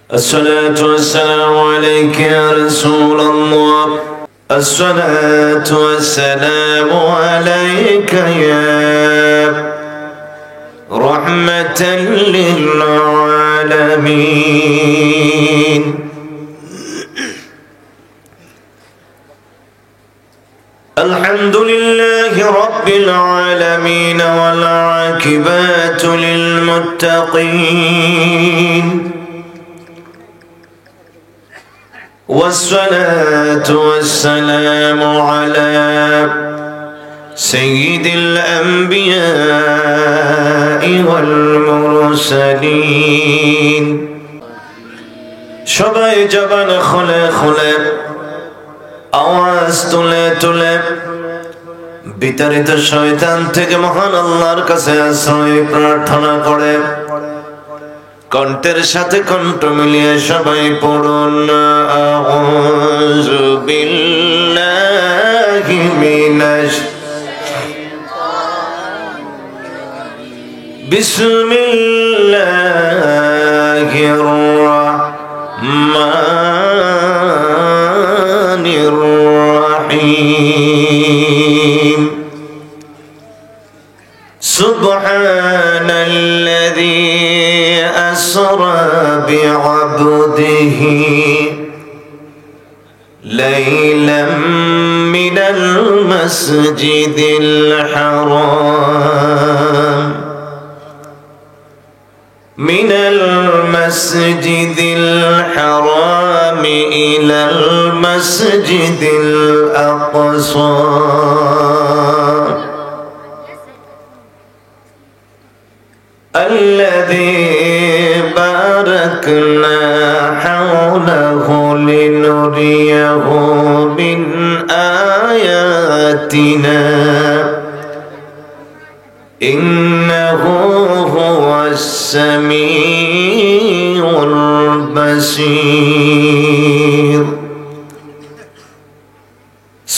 الصلاة والسلام عليك يا رسول الله. الصلاة والسلام عليك يا رحمة للعالمين. الحمد لله رب العالمين والعاقبة للمتقين، والصلاة والسلام على سيد الأنبياء والمرسلين। সবাই জবান খুলে খুলে আওয়াজ তুলে তুলে বিতাড়িত শয়তান থেকে মহান আল্লাহর কাছে আশ্রয় প্রার্থনা করে কণ্ঠের সাথে কণ্ঠ মিলিয়ে সবাই পড়ুন আউযু বিল্লাহি মিনাশ বিসমিল্লাহির রাহমানির রাহিম। সুবহানাল্লাযী أسرى بعبده ليلا من المسجد الحرام إلى المسجد الأقصى الذي باركنا حوله لنريه من آياتنا إنه هو السميع البصير.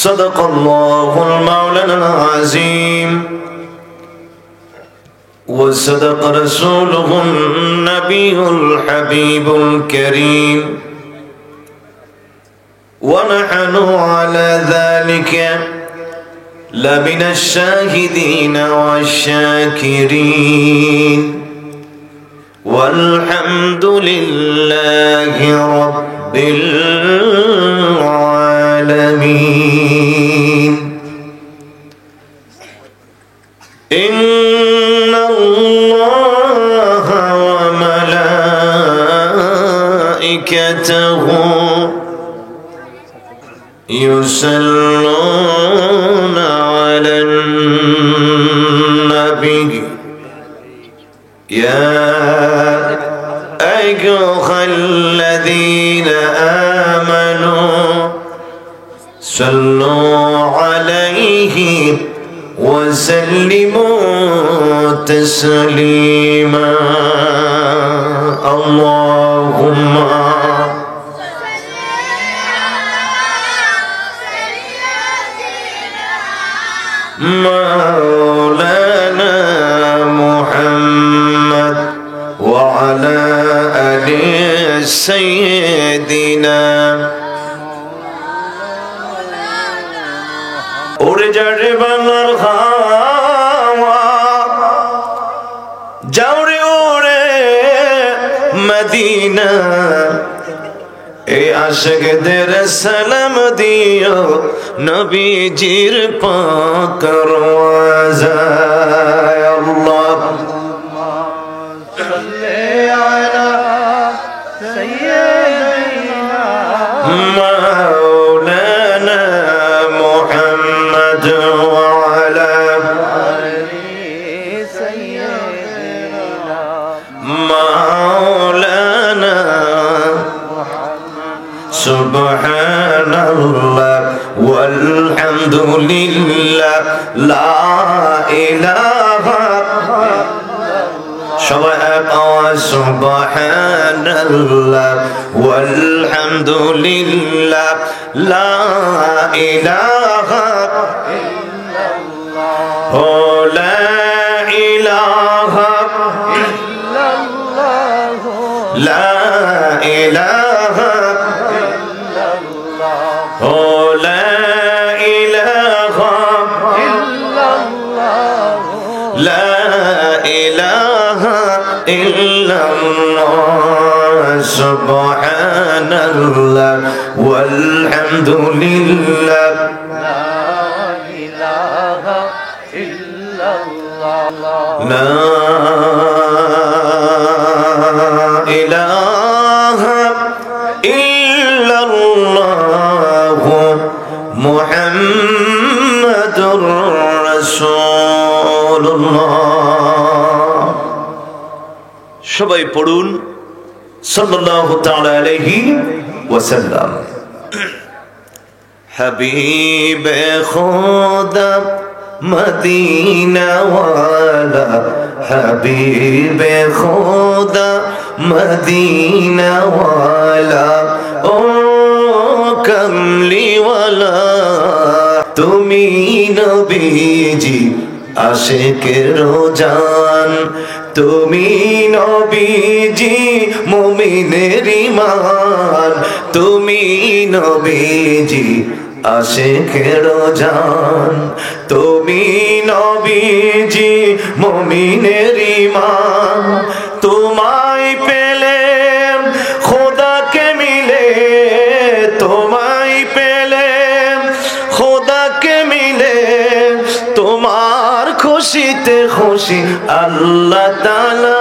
صدق الله المولانا العظيم وصدق رسوله النبي الحبيب الكريم، ونحن على ذلك لمن الشاهدين والشاكرين، والحمد لله رب العالمين. إن الله وملائكته يصلون على النبي يا أيها الذين آمنوا صلوا عليه وسلموا تسليما. اللهم مولانا محمد وعلى آل سيدنا উড়ে বাংলার হাওয়া যাওরে ওরে মদিনা, এই আশিকদের সালাম দিও নবীজির পাক রওজায়। আল্লাহুম্মা সাল্লি আলা সাইয়্যিদিনা মাওলানা মুহাম্মদ ওয়া আলা আলি সাইয়্যিদিনা মাওলানা সুবহানাল্লাহ ওয়ালহামদুলিল্লাহ লা ইলাহা সবাই আওয়াজ সুবহানাল্লাহ ওয়ালহামদুলিল্লাহ লা ইলাহা ইল্লাল্লাহ লা ইলাহা ইল্লাল্লাহ লা ইলাহা ইল্লাল্লাহ ও লা ইলাহা ইল্লাল্লাহ লা ইলাহা ইল্লাল্লাহ সুবহানাল্লাহ ওয়ালহামদুলিল্লাহ لا إله إلا الله محمد رسول الله সবাই পড়ুন সাল্লাল্লাহু তাআলা আলাইহি ওয়াসাল্লাম হাবিবে খোদা মদিনা ওয়ালা হাবিবে খোদা মদিনা ওয়ালা ও কমলি ওয়ালা তুমি নবীজি আশিকের জান তুমি নবীজি মুমিনের ঈমান তুমি নবীজি আশিকের জান তুমি নবীজি মুমিনের ঈমান তোমায় পেলে খোদাকে মিলে তোমায় পেলে খোদাকে মিলে তোমার খুশিতে খুশি আল্লাহ তাআলা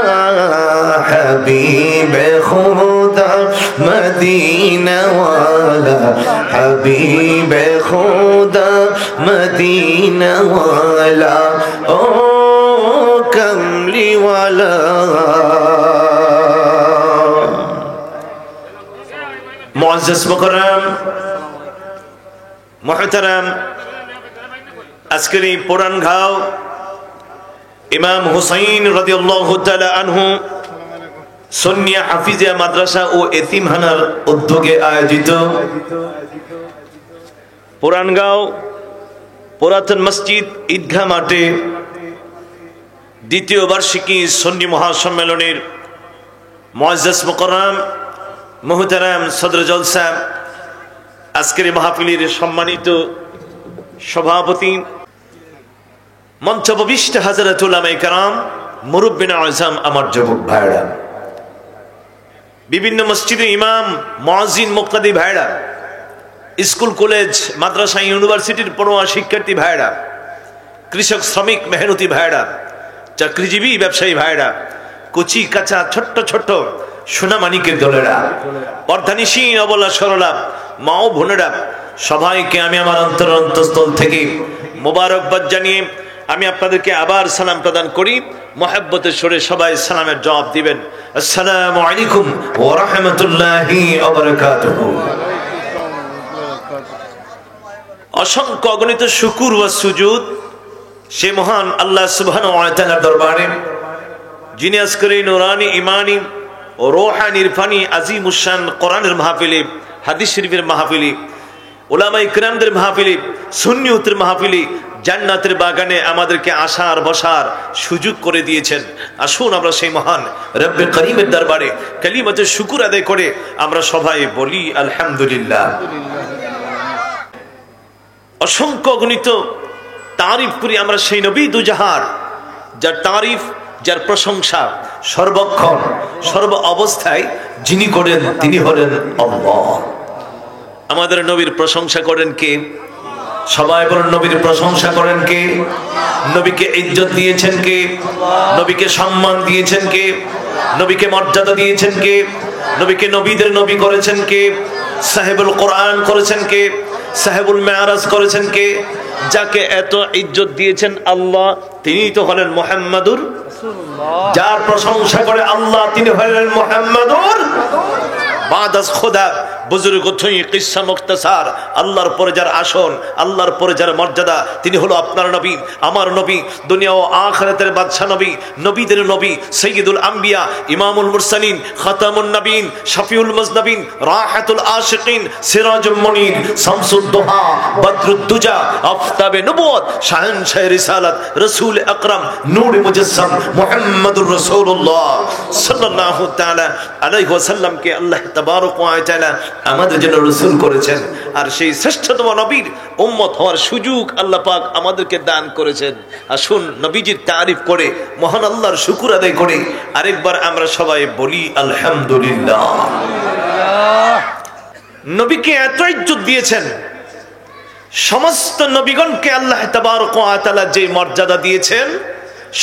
হাবিবে খোদা মদিনা ওয়ালা হাবিবে খোদা মদিনা ওয়ালা ও কমলি ওয়ালা মুআজ্জাজ মুকররম মুহতারাম আজকের এই পুরানগাঁও ইমাম হুসাইন রাদিয়াল্লাহু তাআলা আনহু সুন্নিয়া হাফিজিয়া মাদ্রাসা ও এতিমখানার উদ্যোগে আয়োজিত পুরানগাঁও পুরাতন মসজিদ ঈদগাহ মাঠে দ্বিতীয় বার্ষিকী সুন্নি মহাসম্মেলনের মুআজ্জাজ মুকররম মুহতারাম সদর জলসা আজকের মাহফিলের সম্মানিত সভাপতি মঞ্চবিষ্ট হযরত উলামায়ে কেরাম মুরব্বিনা আযম আমার যুবক ভাইরা বিভিন্ন মসজিদে ইমাম মুয়াজ্জিন মুক্তাদি ভাইরা স্কুল কলেজ মাদ্রাসা ইউনিভার্সিটির পড়ুয়া শিক্ষার্থী ভাইরা কৃষক শ্রমিক মেহনতি ভাইরা চাকরিজীবী ব্যবসায়ী ভাইরা কুচি কাঁচা ছোট্ট ছোট্ট সোনামানিকের দলেরা পর্দানিশীন অবলা সরলা মা ও বোনেরা সবাইকে আমি আমার অন্তরস্থল থেকে মোবারকবাদ জানিয়ে আমি আপনাদেরকে আবার সালাম প্রদান করি মহব্বতের সুরে সবাই সালামের জবাব দিবেন আসসালামু আলাইকুম ওয়া রাহমাতুল্লাহি ওয়া বারাকাতুহু অসংখ্য অগণিত শুকর ও সুজুদ সে মহান আল্লাহ সুবহানাহু ওয়া তাআলার দরবারে যিনি আজকের এই নূরানি ঈমানি ও রূহানি ইরফানি আজিমুশ শান কোরআনের মাহফিলে হাদিস শরীফের মাহফিলে উলামায়ে কিরামদের মাহফিলে সুন্নিয়তের মাহফিলে জান্নাতের বাগানে আমাদেরকে আসার বসার সুযোগ করে দিয়েছেন। আসুন আমরা সেই মহান রব্বে করিমের দরবারে কালিমাতে শুকর আদায় করে আমরা সবাই বলি আলহামদুলিল্লাহ। অসংখ্য গণিত তারিফ করি আমরা সেই নবী দুজাহার যার তারিফ যার প্রশংসা সর্বক্ষণ সর্ব অবস্থায় যিনি করেন তিনি হলেন আল্লাহ। আমাদের নবীর প্রশংসা করেন কে? সবাই বলেন নবীর প্রশংসা করেন কে? নবীকে ইজ্জত দিয়েছেন কে? নবীকে সম্মান দিয়েছেন কে? নবীকে মর্যাদা দিয়েছেন কে? নবীকে নবীদের নবী করেছেন কে? সাহেবুল কোরআন করেছেন কে? সাহেবুল মেরাজ করেছেন কে? যাকে এত ইজ্জত দিয়েছেন আল্লাহ তিনি তো হলেন মুহাম্মাদুর রাসূলুল্লাহ। যার প্রশংসা করে আল্লাহ তিনি হলেন মুহাম্মাদুর বাদাস খোদা বুজুর্গ থুই কিসসা মুখতাসার, আল্লাহর পরে যার আসন, আল্লাহর পরে যার মর্যাদা, তিনি হলো আপনার নবী, আমার নবী, দুনিয়া ও আখিরাতের বাদশা নবী, নবীদের নবী, সাইয়্যিদুল আম্বিয়া, ইমামুল মুরসালিন, খাতামুন নবীন, শফিউল মুজনবিন, রাহাতুল আশিকিন, সিরাজুল মুনির, শামসুদ দুহা, বদরুদ দুজা, আফতাবে নবুয়ত, শাহেনশাহ রিসালাত, রাসূল আকরাম, নূর মুজাসসাম, মুহাম্মদুর রাসূলুল্লাহ সাল্লাল্লাহু তাআলা আলাইহি ওয়াসাল্লামকে আল্লাহ তাবারক ওয়া তাআলা আমাদের জন্য রাসূল করেছেন। আর সেই শ্রেষ্ঠতম নবীর উম্মত হওয়ার সুযোগ আল্লাহ পাক আমাদেরকে দান করেছেন। আসুন নবীজির তারিফ করে, মহান আল্লাহর শুকর আদায় করে আরেকবার আমরা সবাই বলি আলহামদুলিল্লাহ। নবীকে এত ইজ্জত দিয়েছেন, সমস্ত নবীগণকে আল্লাহ তাবারক ওয়া তাআলা যে মর্যাদা দিয়েছেন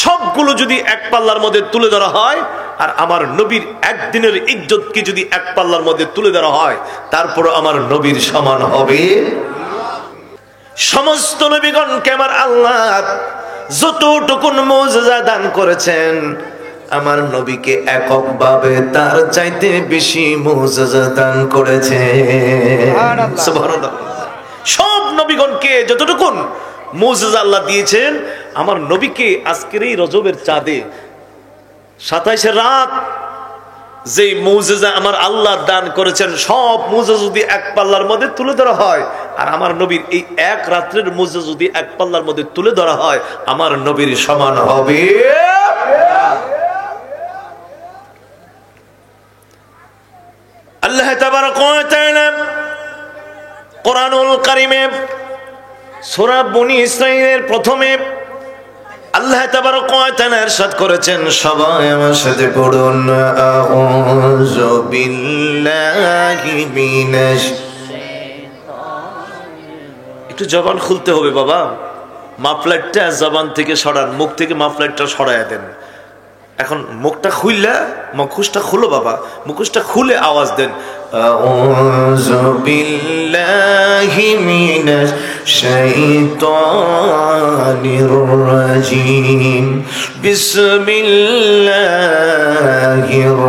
সবগুলো যদি এক পাল্লার মধ্যে তুলে ধরা হয়, আর আমার নবীর একদিনের ইজ্জতকে যদি এক পাল্লার মধ্যে তুলে ধরা হয়, তারপর আমার নবীর সমান হবে। সমস্ত নবীগণকে আমার আল্লাহ যতটুকুন মুজিজা দান করেছেন, আমার নবীকে এককভাবে তার চাইতে বেশি মুজিজা দান করেছেন। সুবহানাল্লাহ। সব নবীগণকে যতটুকুন মুজিজা আল্লাহ দিয়েছেন, আমার নবীকে আজকের এই রজবের চাঁদে 27 রাত যে মুজিজা আমার আল্লাহ দান করেছেন, সব মুজিজা যদি এক পাল্লার মধ্যে তুলে ধরা হয়, আর আমার নবীর এই এক রাত্রের মুজিজা যদি এক পাল্লার মধ্যে তুলে ধরা হয়, আমার নবীর সমান হবে। আল্লাহ তাবারক ওয়া তাআলা কোরআনুল কারীমে সূরা বনী ইসরাঈলের প্রথমে আল্লাহ তাবারক ওয়া তাআলা ইরশাদ করেছেন, সবাই আমার সাথে পড়ুন, আউযু বিল্লাহি মিনাশ শাইতানির। একটু জবান খুলতে হবে বাবা, মাফলারটা জবান থেকে সরান, মুখ থেকে মাফলারটা সরায়া দেন। এখন মুখটা খুললে, মুখোশটা খুলো বাবা, মুখোশটা খুলে আওয়াজ দেন, আউযু বিল্লাহি মিনাশ শাইতানির রাজীম, বিসমিল্লাহির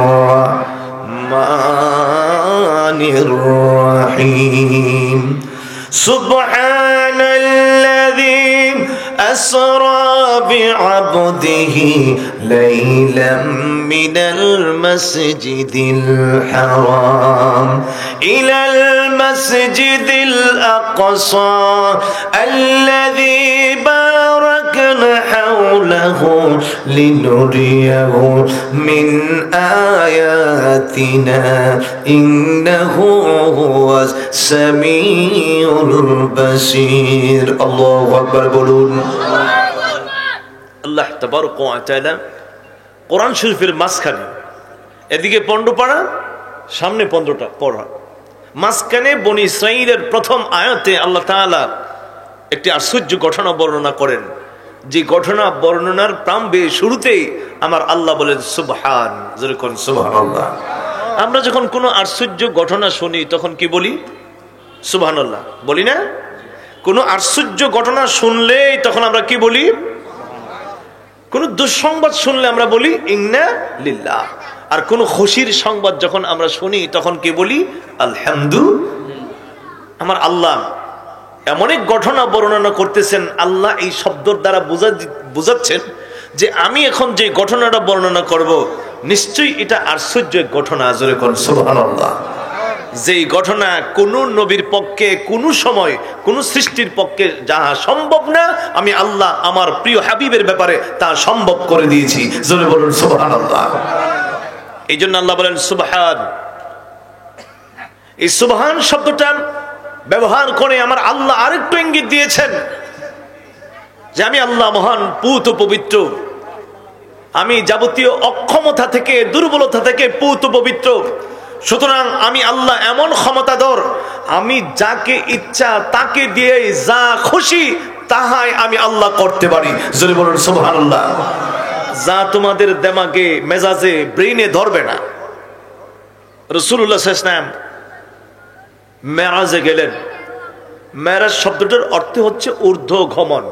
রাহমানির রাহিম, সুবহানাল্লাযী أسرى بعبده ليلا من المسجد الحرام إلى المسجد الأقصى الذي باركنا حوله لنريه من آياتنا إنه هو السميع البصير الله أكبر বলুন। আল্লাহ তাবারক ওয়া তাআলা কোরআন শরীফের মাঝখানে, এদিকে 15 পারা, সামনে 15টা পড়া, মাঝখানে বনী ইসরাঈলের প্রথম আয়াতে আল্লাহ তাআলা একটি আশ্চর্য ঘটনা বর্ণনা করেন, যে ঘটনা বর্ণনার প্রারম্ভে শুরুতেই আমার আল্লাহ বলেন সুবহান, জোরে কোন সুবহানাল্লাহ। আমরা যখন কোনো আশ্চর্য ঘটনা শুনি তখন কি বলি? সুবহানাল্লাহ বলি না? কোনো আশ্চর্য ঘটনা শুনলেই তখন আমরা কি বলি? কোন দুঃসংবাদ শুনলে আমরা বলি ইন্না লিল্লাহ। আর কোন খুশির সংবাদ যখন আমরা শুনি তখন কি বলি? আলহামদুলিল্লাহ। আমার আল্লাহ এমন এক ঘটনা বর্ণনা করতেছেন, আল্লাহ এই শব্দের দ্বারা বুঝাচ্ছেন যে আমি এখন যে ঘটনাটা বর্ণনা করব নিশ্চয়ই এটা আশ্চর্য এক ঘটনা। জোরে কোন সুবহানাল্লাহ। যেই ঘটনা কোন নবীর পক্ষে কোন সময় কোন সৃষ্টির পক্ষে যাহা সম্ভব না, আমি আল্লাহ আমার প্রিয় হাবিবের ব্যাপারে তা সম্ভব করে দিয়েছি। জোরে বলুন সুবহানাল্লাহ। এই জন্য আল্লাহ বলেন সুবহান। এই সুবহান শব্দটা ব্যবহার করে আমার আল্লাহ আরেকটু ইঙ্গিত দিয়েছেন যে আমি আল্লাহ মহান, পুত পবিত্র, আমি যাবতীয় অক্ষমতা থেকে, দুর্বলতা থেকে পুত পবিত্র। সুতরাং আমি আল্লাহ এমন ক্ষমতাধর, আমি যাকে ইচ্ছা তাকে দিয়ে যা খুশি তাহাই আমি আল্লাহ করতে পারি। যদি বলুন সুবহানাল্লাহ। যা তোমাদের দেমাগে, মেজাজে, ব্রেইনে ধরবে না। রাসূলুল্লাহ সাল্লাল্লাহু আলাইহি ওয়াসাল্লাম মেরাজে গেলেন। মেরাজ শব্দটার অর্থ হচ্ছে ঊর্ধ্ব গমন।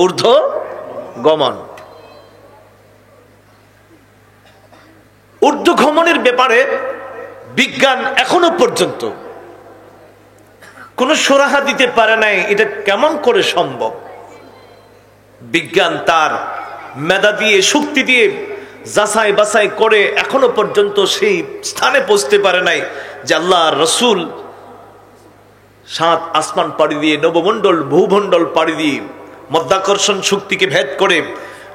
ঊর্ধ্ব গমন, ঊর্ধ্ব গমনের ব্যাপারে বিজ্ঞান এখনো পর্যন্ত কোন সুরাহা দিতে পারে নাই এটা কেমন করে সম্ভব। বিজ্ঞান তার মেধা দিয়ে, শক্তি দিয়ে যাচাই বাছাই করে এখনো পর্যন্ত সেই স্থানে পৌঁছতে পারে নাই যে আল্লাহ রসুল 7 আসমান পাড়ি দিয়ে, নবমণ্ডল ভূমণ্ডল পাড়ি দিয়ে মধ্যাকর্ষণ শক্তিকে ভেদ করে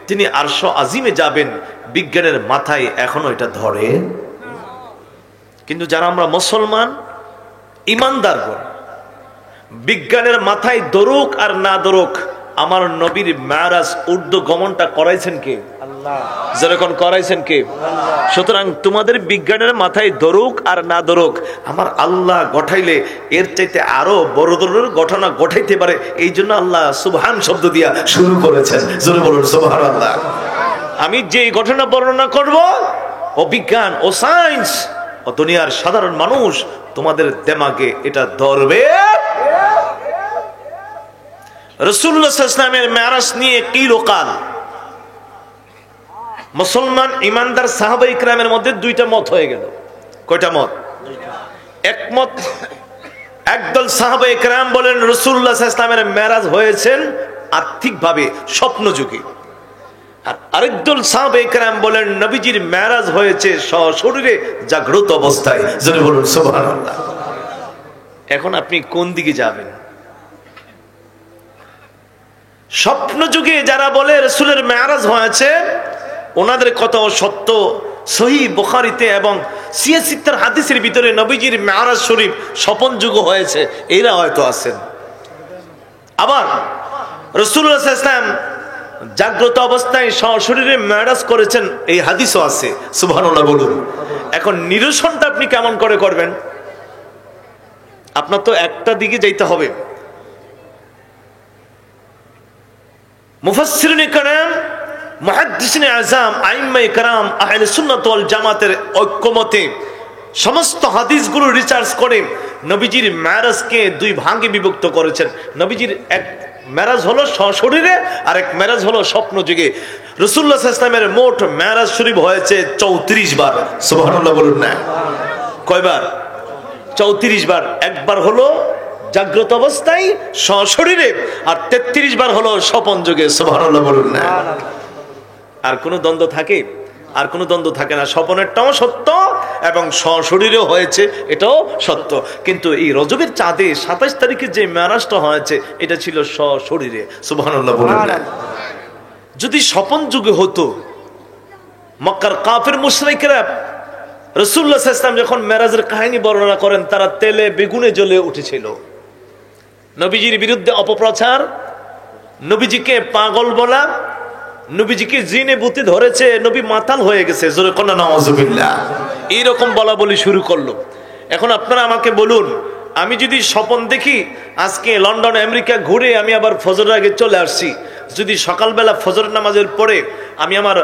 তিনি আরশ আজিমে যাবেন। বিজ্ঞানের মাথায় এখনো এটা ধরে। কিন্তু যারা আমরা মুসলমান ইমানদারগণ, বিজ্ঞানের মাথায় দরুক আর না দরুক, আমার নবীর মেরাজ উর্দু গমনটা করাইছেন কে? আল্লাহ। যেরকম করাইছেন কে? আল্লাহ। সুতরাং তোমাদের বিজ্ঞানের মাথায় দরুক আর না দরুক, আমার আল্লাহ গঠাইলে এর চাইতে আরো বড় ধরনের ঘটনা ঘটাইতে পারে। এই জন্য আল্লাহ সুবহান শব্দ দিয়া শুরু করেছেন। জোরে বলুন সুবহানাল্লাহ। আমি যে ঘটনা বর্ণনা করব, ও বিজ্ঞান ও সায়েন্স ও দুনিয়ার সাধারণ মানুষ, তোমাদের দেমাগে এটা ধরবে। রাসূলুল্লাহ সাল্লাল্লাহু আলাইহি ওয়াসাল্লামের মেরাজ নিয়ে কি লোকাল মুসলমান ইমানদার সাহাবায়ে ইকরামের মধ্যে দুইটা মত হয়ে গেল। কয়টা মত? একমত, একদল সাহাবায়ে ইকরাম বলেন রাসূলুল্লাহ সাল্লাল্লাহু আলাইহি ওয়াসাল্লামের মেরাজ হয়েছেন আর্থিকভাবে স্বপ্ন যুগে, আর আরেকদল সাহাবায়ে ইকরাম বলেন নবীজির মেরাজ হয়েছে সশরীরে জাগ্রত অবস্থায়। জোরে বলুন সুবহানাল্লাহ। এখন আপনি কোন দিকে যাবেন? স্বপ্ন যুগে যারা বলে রাসূলের মেরাজ হয়েছে, ওনাদের কথাও সত্য। সহিহ বুখারীতে এবং সিয়াসিত্তার হাদিসের ভিতরে নবীজির মেরাজ শরীফ স্বপন যুগ হয়েছে, এরা হয়তো আছেন। আবার রাসূলুল্লাহ সাল্লাল্লাহু আলাইহি ওয়াসাল্লাম জাগ্রত অবস্থায় সশরীরে মেরাজ করেছেন, এই হাদিসও আছে। সুবহানাল্লাহ বলুন। এখন নিরসনটা আপনি কেমন করে করবেন? আপনার তো একটা দিকে যাইতে হবে। মুফাসসিরিনে কেরাম, মুহাদ্দিসিনে আযম, আইম্মায়ে কেরাম, আহলে সুন্নাত ওয়াল জামাতের ঐক্যমতে সমস্ত হাদিসগুলো রিসার্চ করে নবীজির মেরাজকে দুই ভাগে বিভক্ত করেছেন। নবীজির এক মেরাজ হলো সশরীরে, আর এক মেরাজ হলো স্বপ্ন যুগে। রাসূলুল্লাহ সাল্লাল্লাহু আলাইহি ওয়াসাল্লামের মোট মেরাজ শরীফ হয়েছে 34 বার। সুবহানাল্লাহ বলুন না। কয়বার? 34 বার। একবার হলো জাগ্রত অবস্থায় সশরীরে, আর 33 বার হলো স্বপন যুগে। সুবহানাল্লাহ বলুন না। আর কোনো দ্বন্দ্ব থাকে? আর কোনো দ্বন্দ্ব থাকে না। স্বপনেরটাও সত্য এবং সশরীরেও হয়েছে, এটাও সত্য। কিন্তু এই রজবের চাঁদে 27 তারিখে যে মেরাজটা হয়েছে, এটা ছিল সশরীরে। সুবহানাল্লাহ বলুন না। যদি স্বপন যুগে হতো, মক্কার কাফের মুশরিকরা রাসূলুল্লাহ সাল্লাল্লাহু আলাইহি ওয়াসাল্লাম যখন মেরাজের কাহিনী বর্ণনা করেন, তারা তেলে বেগুনে জ্বলে উঠেছিল। নবীজির বিরুদ্ধে অপপ্রচার, নবীজিকে পাগল বলা, নবীজিকে জিনে ভূতে ধরেছে, নবী মাতাল হয়ে গেছে, জোরে কোন নাউযুবিল্লাহ, এইরকম বলা বলি শুরু করলো। এখন আপনারা আমাকে বলুন, আমি যদি স্বপন দেখি আজকে লন্ডন আমেরিকা ঘুরে আমি আবার ফজরের আগে চলে আসছি, যদি সকালবেলা ফজর নামাজের পরে আমি আমার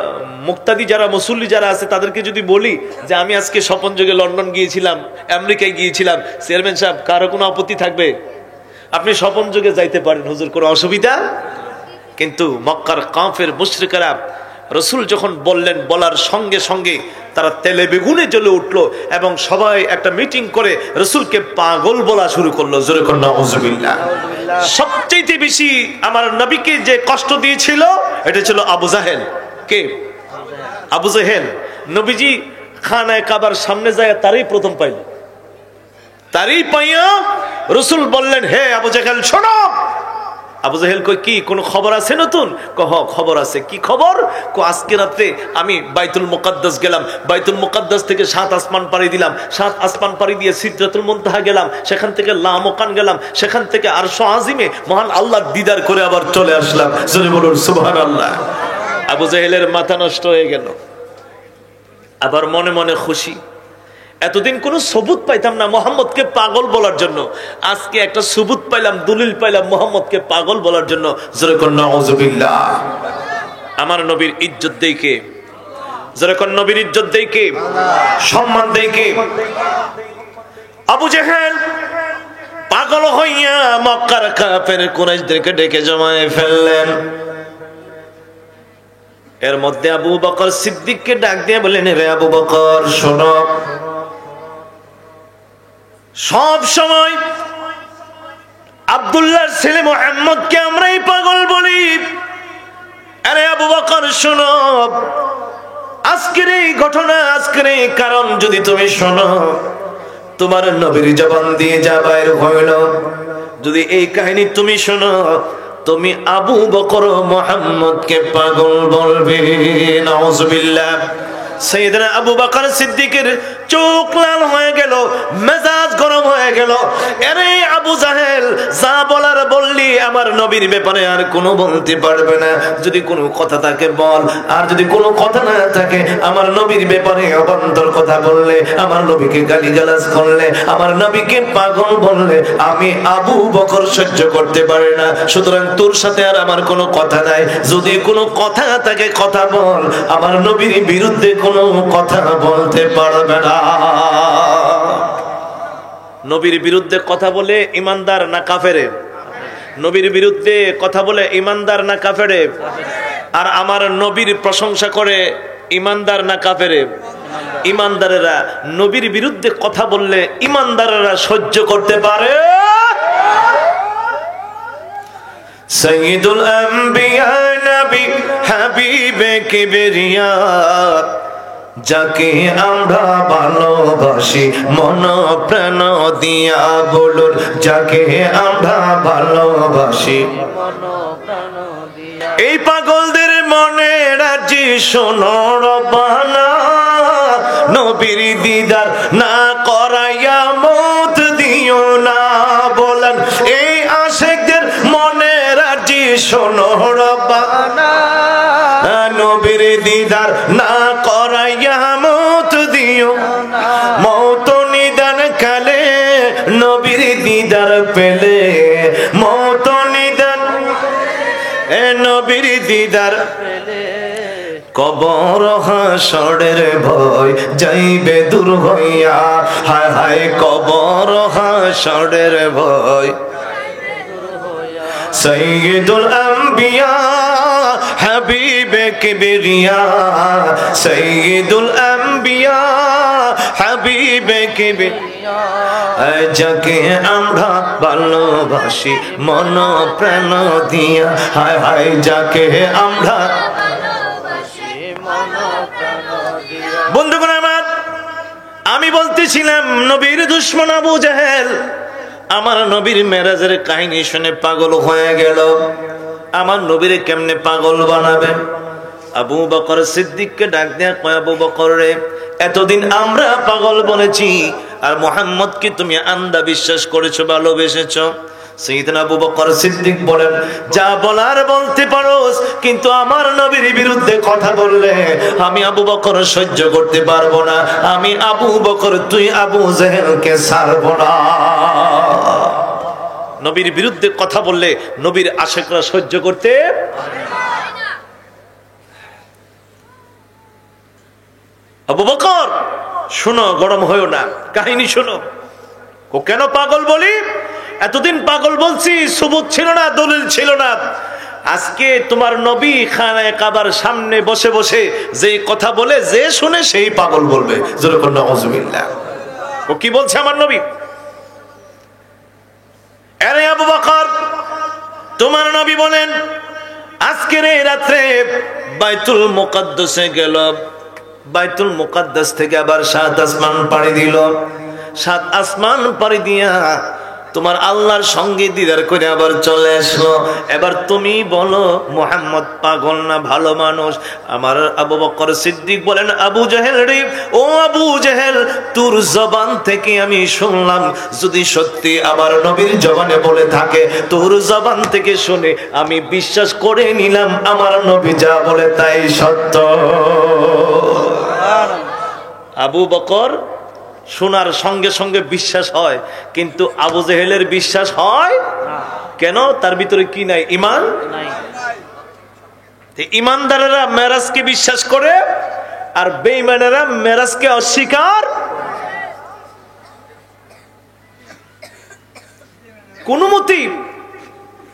মুক্তাদি যারা মুসল্লি যারা আছে তাদেরকে যদি বলি যে আমি আজকে স্বপন যুগে লন্ডন গিয়েছিলাম, আমেরিকায় গিয়েছিলাম, চেয়ারম্যান সাহেব কারো কোনো আপত্তি থাকবে? আপনি স্বপন যুগে যাইতে পারেন, হুজুর, কোনো অসুবিধা? কিন্তু মক্কার কাফের মুশরিকরা রাসূল যখন বললেন, বলার সঙ্গে সঙ্গে তারা তেলে বেগুনে জ্বলে উঠলো এবং সবাই একটা মিটিং করে রাসূলকে পাগল বলা শুরু করলো। জোরে কোন নাউযুবিল্লাহ। সবচেয়ে বেশি আমার নবীকে যে কষ্ট দিয়েছিল এটা ছিল আবু জাহেল। কে? আবু জাহেল। নবীজি খানায় কাবার সামনে যায় তারই প্রথম পাইল, তারই পাইয়া রাসূল বললেন, হে আবু জাহেল শোনো। আবু জাহেল কই, কি কোনো খবর আছে নতুন? কহ, খবর আছে। কি খবর? আজকে রাত্রে আমি বাইতুল মুকাদ্দাস গেলাম, বাইতুল মুকাদ্দাস থেকে 7 আসমান পাড়ি দিলাম, 7 আসমান পাড়ি দিয়ে সিদরাতুল মুনতাহা গেলাম, সেখান থেকে লামকান গেলাম, সেখান থেকে আরশ আজিমে মহান আল্লাহর দিদার করে আবার চলে আসলাম। জোরে বলুন সুবহানাল্লাহ। আবু জাহেলের মাথা নষ্ট হয়ে গেল, আবার মনে মনে খুশি। এতদিন কোনো সবুত পাইতাম না মোহাম্মদকে পাগল বলার জন্য, আজকে একটা সবুত পাইলাম, দলিল পাইলাম মোহাম্মদকে পাগল বলার জন্য। জোরে কোন নাউযুবিল্লাহ। আমার নবীর ইজ্জত দেই কে? জোরে কোন নবীর ইজ্জত দেই কে? সম্মান দেই কে? আবু জাহেল পাগল হইয়া মক্কার কাফের কুরাইশদেরকে ডেকে জমায়ে ফেললেন। এর মধ্যে আবু বকর সিদ্দিককে ডাক দিয়ে বললেন, রে আবু বকর শোনো, সব সময় আব্দুল্লাহর ছেলে মুহাম্মদকে আমরাই পাগল বলি। আরে আবু বকর শোনো, আজকের এই ঘটনা, আজকের এই কারণ যদি তুমি শোনো, তোমার নবীর জবান দিয়ে যা বাইর হইল, যদি এই কাহিনী তুমি শোনো, তুমি আবু বকর মুহাম্মদকে পাগল বলবে। নাউজুবিল্লাহ। সাইয়েদনা আবু বকর সিদ্দিকের চোখ লাল হয়ে গেল, মেজাজ গরম হয়ে গেল। আরে আবু জাহেল, যা বলার বললি, আমার নবীর ব্যাপারে আর কোনো বলতে পারবে না। যদি কোনো কথা থাকে বল, আর যদি কোনো কথা না থাকে, আমার নবীর ব্যাপারে অবান্তর কথা বললে, আমার নবীকে গালিগালাজ করলে, আমার নবীকে পাগল বললে, আমি আবু বকর সহ্য করতে পারি না। সুতরাং তোর সাথে আর আমার কোনো কথা নাই। যদি কোনো কথা থাকে কথা বল, আমার নবীর বিরুদ্ধে কোনো কথা বলতে পারবে না। নবীর বিরুদ্ধে কথা বলে ইমানদার না কাফেরে? নবীর বিরুদ্ধে কথা বলে ইমানদার না কাফেরে? আর আমার নবীর প্রশংসা করে ইমানদার না কাফেরে? ইমানদারেরা নবীর বিরুদ্ধে কথা বললে ইমানদারেরা সহ্য করতে পারে। সাইয়্যিদুল আম্বিয়া নবী হাবিবে কিবরিয়া, যাকে আমরা ভালোবাসি মন প্রাণ দিয়া, বলুন যাকে আমরা ভালোবাসি মন প্রাণ দিয়া। এই পাগলদের মনে রাজি শোনো রব্বানা, নবীর দিদার না করাইয়া মত দিও না। বলেন এই আশিকদের মনে রাজি শোনো রব্বানা, নবীর দিদার না করাইয়া মত দিও না। মত নিদান কালে নবীর দিদার পেলে, মত নিদান নবীর দিদার পেলে, কবর হাসরের ভয় যাইবে দূর হইয়া। হায় হায় কবর হাসরের ভয়। সাইয়্যিদুল আম্বিয়া হাবিবে কিবরিয়া, সাইয়্যিদুল আম্বিয়া হাবিবে কিবরিয়া, যাকে আমরা ভালোবাসি মন প্রাণ দিয়া। হায় হায় যাকে আমরা ভালোবাসি মন প্রাণ দিয়া। বন্ধুগণ আমার, আমি বলতেছিলাম নবীর দুশমন আবু জাহেল আমার নবীর মেরাজের কাহিনী শুনে পাগল হয়ে গেল। আমার নবীরে কেমনে পাগল বানাবে? আবু বকর সিদ্দিককে ডাক দেয়া কয়, আবু বকর রে, এতদিন আমরা পাগল বলেছি, আর মুহাম্মদকে তুমি আন্ধা বিশ্বাস করেছো, ভালোবেসেছো। সাইয়েদনা আবু বকর সিদ্দিক বলেন, যা বলার বলতে পারোস, কিন্তু আমার নবীর বিরুদ্ধে কথা বললে আমি আবু বকর সহ্য করতে পারবো না। আমি আবু বকর, তুই আবু জাহেলকে ছাড়বো না। নবীর বিরুদ্ধে কথা বললে নবীর আশিকরা সহ্য করতে পারে না। আবু বকর শোনো, গরম হইও না, কাহিনী শোনো। ও কেন পাগল বলি? এতদিন পাগল বলছি, সুবুত ছিল না, দলিল ছিল না। আজকে তোমার নবী খানায়ে কাবার সামনে বসে বসে যে কথা বলে, যে শুনে সেই পাগল বলবে। যেরকম নাউজুবিল্লাহ। ও কি বলছে আমার নবী? আরে আবু বকর, তোমার নবী বলেন আজকের এই রাত্রে বাইতুল মুকাদ্দাসে গেল, বাইতুল মুকাদ্দাস থেকে আবার 7 আসমান পাড়ি দিল। 7 আসমান পাড়ি দিয়া তোমার আল্লাহর সঙ্গে দিদার করে আবার চলে আসলো। এবার তুমি বলো মুহাম্মদ পাগল না ভালো মানুষ? আমার আবু বকর সিদ্দিক বলেন, আবু জাহেল রে, ও আবু জাহেল, তোর জবান থেকে আমি শুনলাম, যদি সত্যি আমার নবীর জবানে বলে থাকে, তোর জবান থেকে শুনে আমি বিশ্বাস করে নিলাম আমার নবী যা বলে তাই সত্য। আবু বকর শোনার সঙ্গে সঙ্গে বিশ্বাস হয়, কিন্তু আবু জেহেলের বিশ্বাস হয় না। কেন? তার ভিতরে কি নাই? ঈমান নাই। ঈমানদারেরা মেরাজকে বিশ্বাস করে, আর বেঈমানেরা মেরাজকে অস্বীকার। কোনো মতেই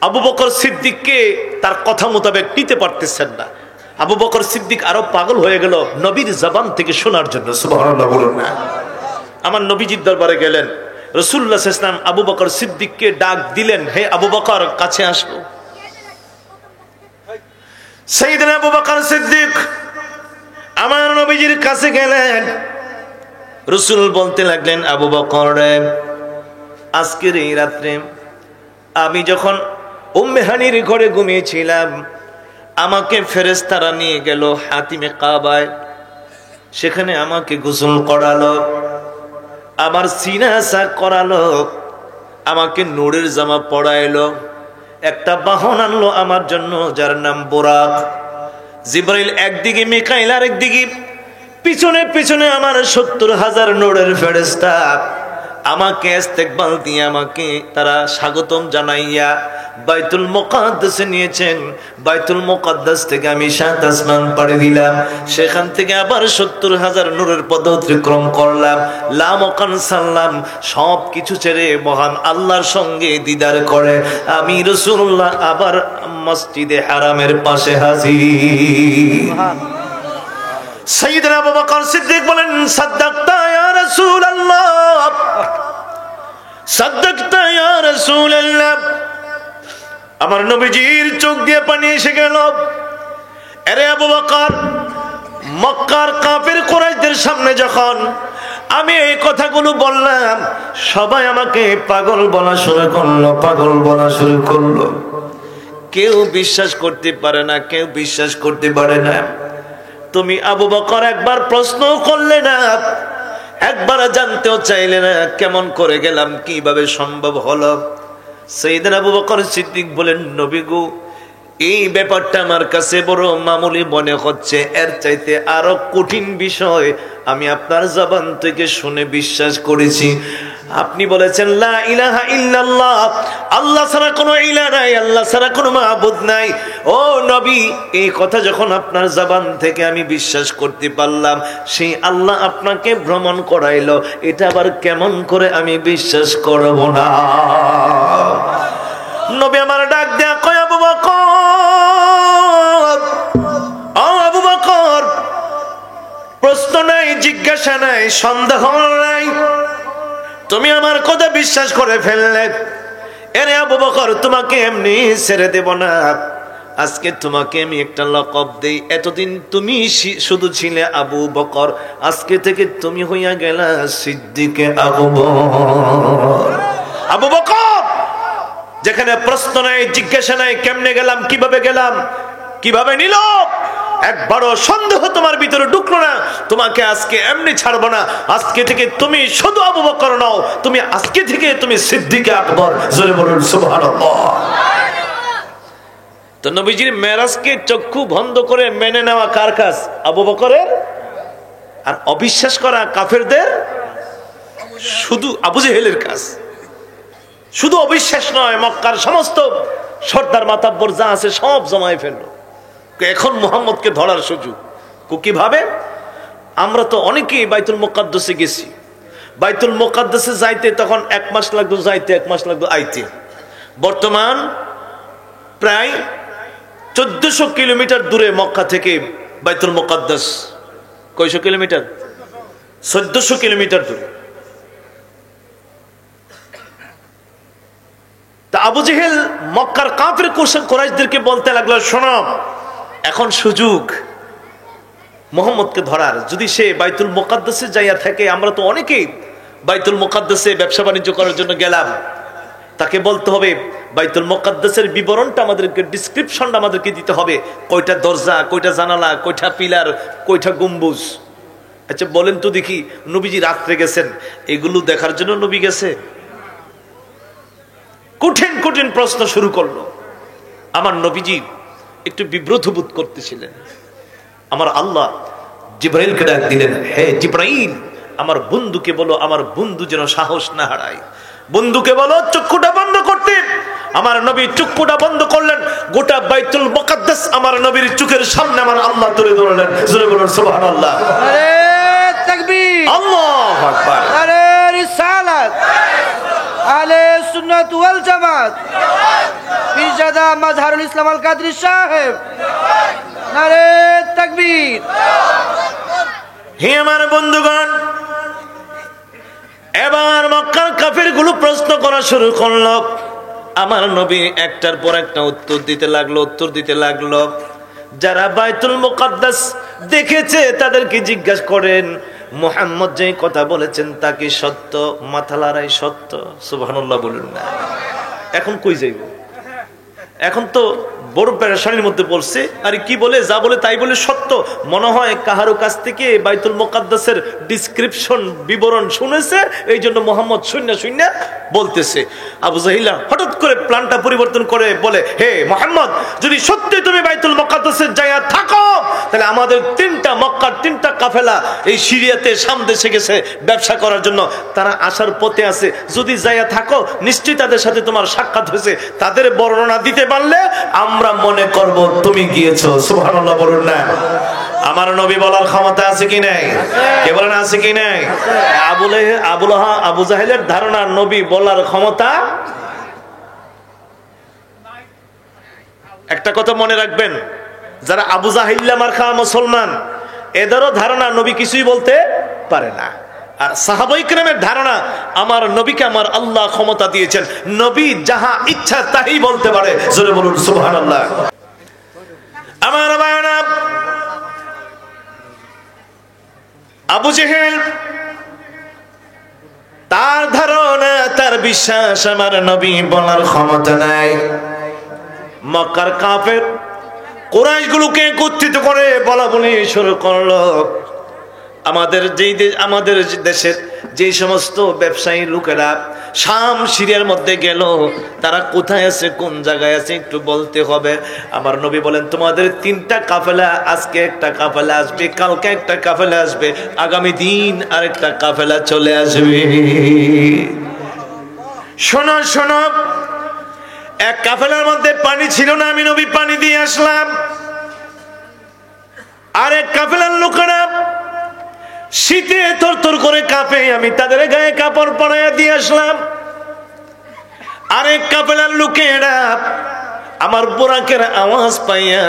আবু বকর সিদ্দিককে তার কথা মোতাবেক নিতে পারতেছেন না। আবু বকর সিদ্দিক আরো পাগল হয়ে গেল নবীর জবান থেকে শোনার জন্য। সুবহানাল্লাহ বলুন না। আমার নবীজির দরবারে গেলেন, রাসূলুল্লাহ সাল্লাল্লাহু আলাইহি ওয়াসাল্লাম আবু বকর সিদ্দিককে ডাক দিলেন, হে আবু বকর কাছে আসো। সাইয়েদনা আবু বকর সিদ্দিক আমার নবীজির কাছে গেলেন। রাসূল বলতে লাগলেন, আবু বকর রে, আজকের এই রাত্রে আমি যখন উম্মে হানির ঘরে ঘুমিয়েছিলাম, আমাকে ফেরেশতারা নিয়ে গেল হাতিমে কাবায়। সেখানে আমাকে গোসল করালো, আমার সিনা সাক করালো, আমাকে নূরের জামা পরাইলো, একটা বাহন আনলো আমার জন্য যার নাম বুরাক। জিবরাইল একদিকে, মিকাইল আরেকদিকে, পিছনে পিছনে আমার ৭০,০০০ নূরের ফেরেশতা আমাকে ইস্তেকবাল দিয়ে আমাকে তারা স্বাগতম জানাইয়া বাইতুল মুকাদ্দাসে নিয়েছেন। বাইতুল মুকাদ্দাস থেকে আমি ৭ আসমান পাড়ি দিলাম, সেখান থেকে আবার ৭০,০০০ নূরের পথ অতিক্রম করলাম। লা মাকান সাল্লাম, সব কিছু ছেড়ে মহান আল্লাহর সঙ্গে দিদার করে আমি রাসূলুল্লাহ আবার মসজিদে হারামের পাশে হাজির। সাইয়েদনা আবু বকর সিদ্দিক বলেন, সাদ্দাকতা ইয়া রাসূলুল্লাহ, সাদ্দাকতা ইয়া রাসূলুল্লাহ। আমার নবীজির চোখ দিয়ে পানি এসে গেল। আরে আবু বকর, মক্কার কাফির কুরাইশদের সামনে যখন আমি এই কথাগুলো বললাম, সবাই আমাকে পাগল বলা শুরু করলো, পাগল বলা শুরু করলো। কেউ বিশ্বাস করতে পারে না, কেউ বিশ্বাস করতে পারে না। তুমি আবু বকর একবার প্রশ্ন করলে না, একবার জানতেও চাইলে না কেমন করে গেলাম, কিভাবে সম্ভব হলো। সাইয়েদনা আবু বকর সিদ্দিক বলেন, নবী গো, এই ব্যাপারটা আমার কাছে বড় মামুলি মনে হচ্ছে, এর চাইতে আরো কঠিন বিষয় আমি আপনার জবান থেকে শুনে বিশ্বাস করেছি। আপনি বলেছেন লা ইলাহা ইল্লাল্লাহ, আল্লাহ ছাড়া কোনো ইলাহ নাই, আল্লাহ ছাড়া কোনো মাবুদ নাই। ও নবী, এই কথা যখন আপনার জবান থেকে আমি বিশ্বাস করতে পারলাম, সেই আল্লাহ আপনাকে ভ্রমণ করাইলো, এটা আবার কেমন করে আমি বিশ্বাস করব না? নবী আমার ডাক দেয়া কয়, আবু বকর, ও আবু বকর, প্রশ্ন নাই, জিজ্ঞাসা নাই, সন্দেহ নাই, তুমি আমার কথা বিশ্বাস করে ফেললে। এরে আবু বকর, তোমাকে এমনি ছেড়ে দেব না। আজকে তোমাকে আমি একটা লকব দেই। এতদিন তুমি শুধু ছিলে আবু বকর, আজকে থেকে তুমি হইয়া গেলা সিদ্দিকে আকবর। আবু বকর, যেখানে প্রশ্ন নাই, জিজ্ঞাসা নাই, কেমনে গেলাম, কিভাবে গেলাম, কিভাবে নিল, একবারও সন্দেহ তোমার ভিতরে ঢুকলো না। তোমাকে আজকে এমনি ছাড়বো না। আজকে থেকে তুমি শুধু আবু বকর নও, তুমি আজকে থেকে তুমি সিদ্দিকে আকবর। জোরে বলুন সুবহানাল্লাহ। তো নবীজির মেরাজকে চক্ষু বন্ধ করে মেনে নেওয়া কার কাজ? আবু বকরের। আর অবিশ্বাস করা কাফেরদের, শুধু আবু জেহেলের কাজ। শুধু অবিশ্বাস নয়, মক্কার সমস্ত সর্দার মাতাব্বর যা আছে সব জমায় ফেললো। এখন মুহাম্মদকে ধরার সুযোগ। কিভাবে? আমরা তো অনেকেই বাইতুল মুকাদ্দাসে গেছি। বাইতুল মুকাদ্দাসে যাইতে তখন 1 মাস লাগতো যাইতে, 1 মাস লাগতো আইতে। বর্তমান প্রায় 1400 কিলোমিটার দূরে মক্কা থেকে বাইতুল মুকাদ্দাস। কয়শো কিলোমিটার? 1400 কিলোমিটার দূরে। তা আবু জেহেল মক্কার কাফির কুরাইশদেরকে বলতে লাগলো, শোনো, এখন সুযোগ মুহাম্মদকে ধরার। যদি সে বাইতুল মুকাদ্দাসে যাইয়া থাকে, আমরা তো অনেকেই বাইতুল মুকাদ্দাসে ব্যবসা বাণিজ্য করার জন্য গেলাম, তাকে বলতে হবে বাইতুল মুকাদ্দাসের বিবরণটা আমাদেরকে, ডিসক্রিপশনটা আমাদেরকে দিতে হবে। কয়টা দরজা, কয়টা জানালা, কয়টা পিলার, কয়টা গম্বুজ। আচ্ছা বলেন তো দেখি, নবীজি রাত্রে গেছেন, এগুলো দেখার জন্য নবী গেছে? কঠিন কঠিন প্রশ্ন শুরু করলো। আমার নবীজি একটু বিব্রত বোধ করতেছিলেন। আমার আল্লাহ জিবরাইলকে ডাক দিলেন, হে জিবরাইল, আমার বন্ধুকে বলো, আমার বন্ধু যেন সাহস না হারায়। বন্ধুকে বলো চক্ষুটা বন্ধ করতে। আমার নবী চক্ষুটা বন্ধ করলেন। গোটা বাইতুল মুকাদ্দাস আমার নবীর চোখের সামনে আমার আল্লাহ তুলে ধরলেন। জোরে বলুন সুবহানাল্লাহ। আরে তাকবীর, আল্লাহু আকবার। আরে রিসালাত, আলে সুন্নাত ওয়াল জামাত, পীরজাদা মাজহারুল ইসলাম আল কাদরি সাহেব, আরে তাকবীর। হে আমার বন্ধুগণ, এবার মক্কার কাফিরগুলো প্রশ্ন করা শুরু করলো। আমার নবী একটার পর একটা উত্তর দিতে লাগলো। যারা বাইতুল মুকাদ্দাস দেখেছে তাদেরকে জিজ্ঞাসা করেন, মুহাম্মদ যে কথা বলেছেন তা কি সত্য? মাথা লড়াই সত্য। সুবহানাল্লাহ বলুন না। এখন কই যাইব? এখন তো বড় পেরেশানির মধ্যে পড়ছে। আর কি বলে, যা বলে তাই বলে সত্য। মনে হয় কাহারো কাছ থেকে বাইতুল মুকাদ্দাসের ডিসক্রিপশন, বিবরণ শুনেছে, এই জন্য মোহাম্মদ শূন্য বলতেছে। আবু জাহিলা হঠাৎ করে প্ল্যানটা পরিবর্তন করে বলে, হে মোহাম্মদ, যদি সত্যি তুমি বাইতুল মুকাদ্দাসের জায়গা থাকো, তাহলে আমাদের মক্কার 3টা কাফেলা এই সিরিয়াতে শাম দেশে গেছে ব্যবসা করার জন্য। তারা আসার পথে আছে। যদি জায়গা থাকো, নিশ্চয়ই তাদের সাথে তোমার সাক্ষাৎ হয়েছে। তাদের বর্ণনা দিতে পারলে আমরা মনে করব তুমি গিয়েছো। সুবহানাল্লাহ বলুন না। আমার নবী বলার ক্ষমতা আছে কি নাই? কে বলেন আছে কি নাই? আবু জাহেলের ধারণা নবী বলার ক্ষমতা। একটা কথা মনে রাখবেন, যারা আবু জাহিল্লা মার্কা মুসলমান, এদেরও ধারণা নবী কিছুই বলতে পারে না। আর সাহাবায়ে কেরামের ধারণা, আমার নবীকে আমার আল্লাহ ক্ষমতা দিয়েছেন, নবী যাহা ইচ্ছা তাই বলতে পারে। জোরে বলুন সুবহানাল্লাহ। আমার ভাইরা, আবু জেহেল তার ধারণা, তার বিশ্বাস আমার নবী বলার ক্ষমতা নাই। মক্কার কাফের কুরাইশগুলোকে একত্রিত করে বলা বলি শুরু করলো, আমাদের দেশের যে সমস্ত ব্যবসায়ী লোকেরা শাম সিরিয়ার মধ্যে গেল, তারা কোথায় আছে, কোন জায়গায় আছে একটু বলতে হবে। আমার নবী বলেন, তোমাদের 3টা কাফেলা, আজকে একটা কাফেলা আসবে, কালকে একটা কাফেলা আসবে, আগামী দিন আরেকটা কাফেলা চলে আসবে। শোনো শোনো, এক কাফেলার মধ্যে পানি ছিল না, আমি নবী পানি দিয়ে আসলাম। আরেক কাফেলার লোকেরা শীতে থরথর করে কাঁপে, আমি তাদের গায়ে কাপড় পরাইয়া দিয়ে আসলাম। আরেক কাফেলার লোকেরা আমার বোরাকের আওয়াজ পাইয়া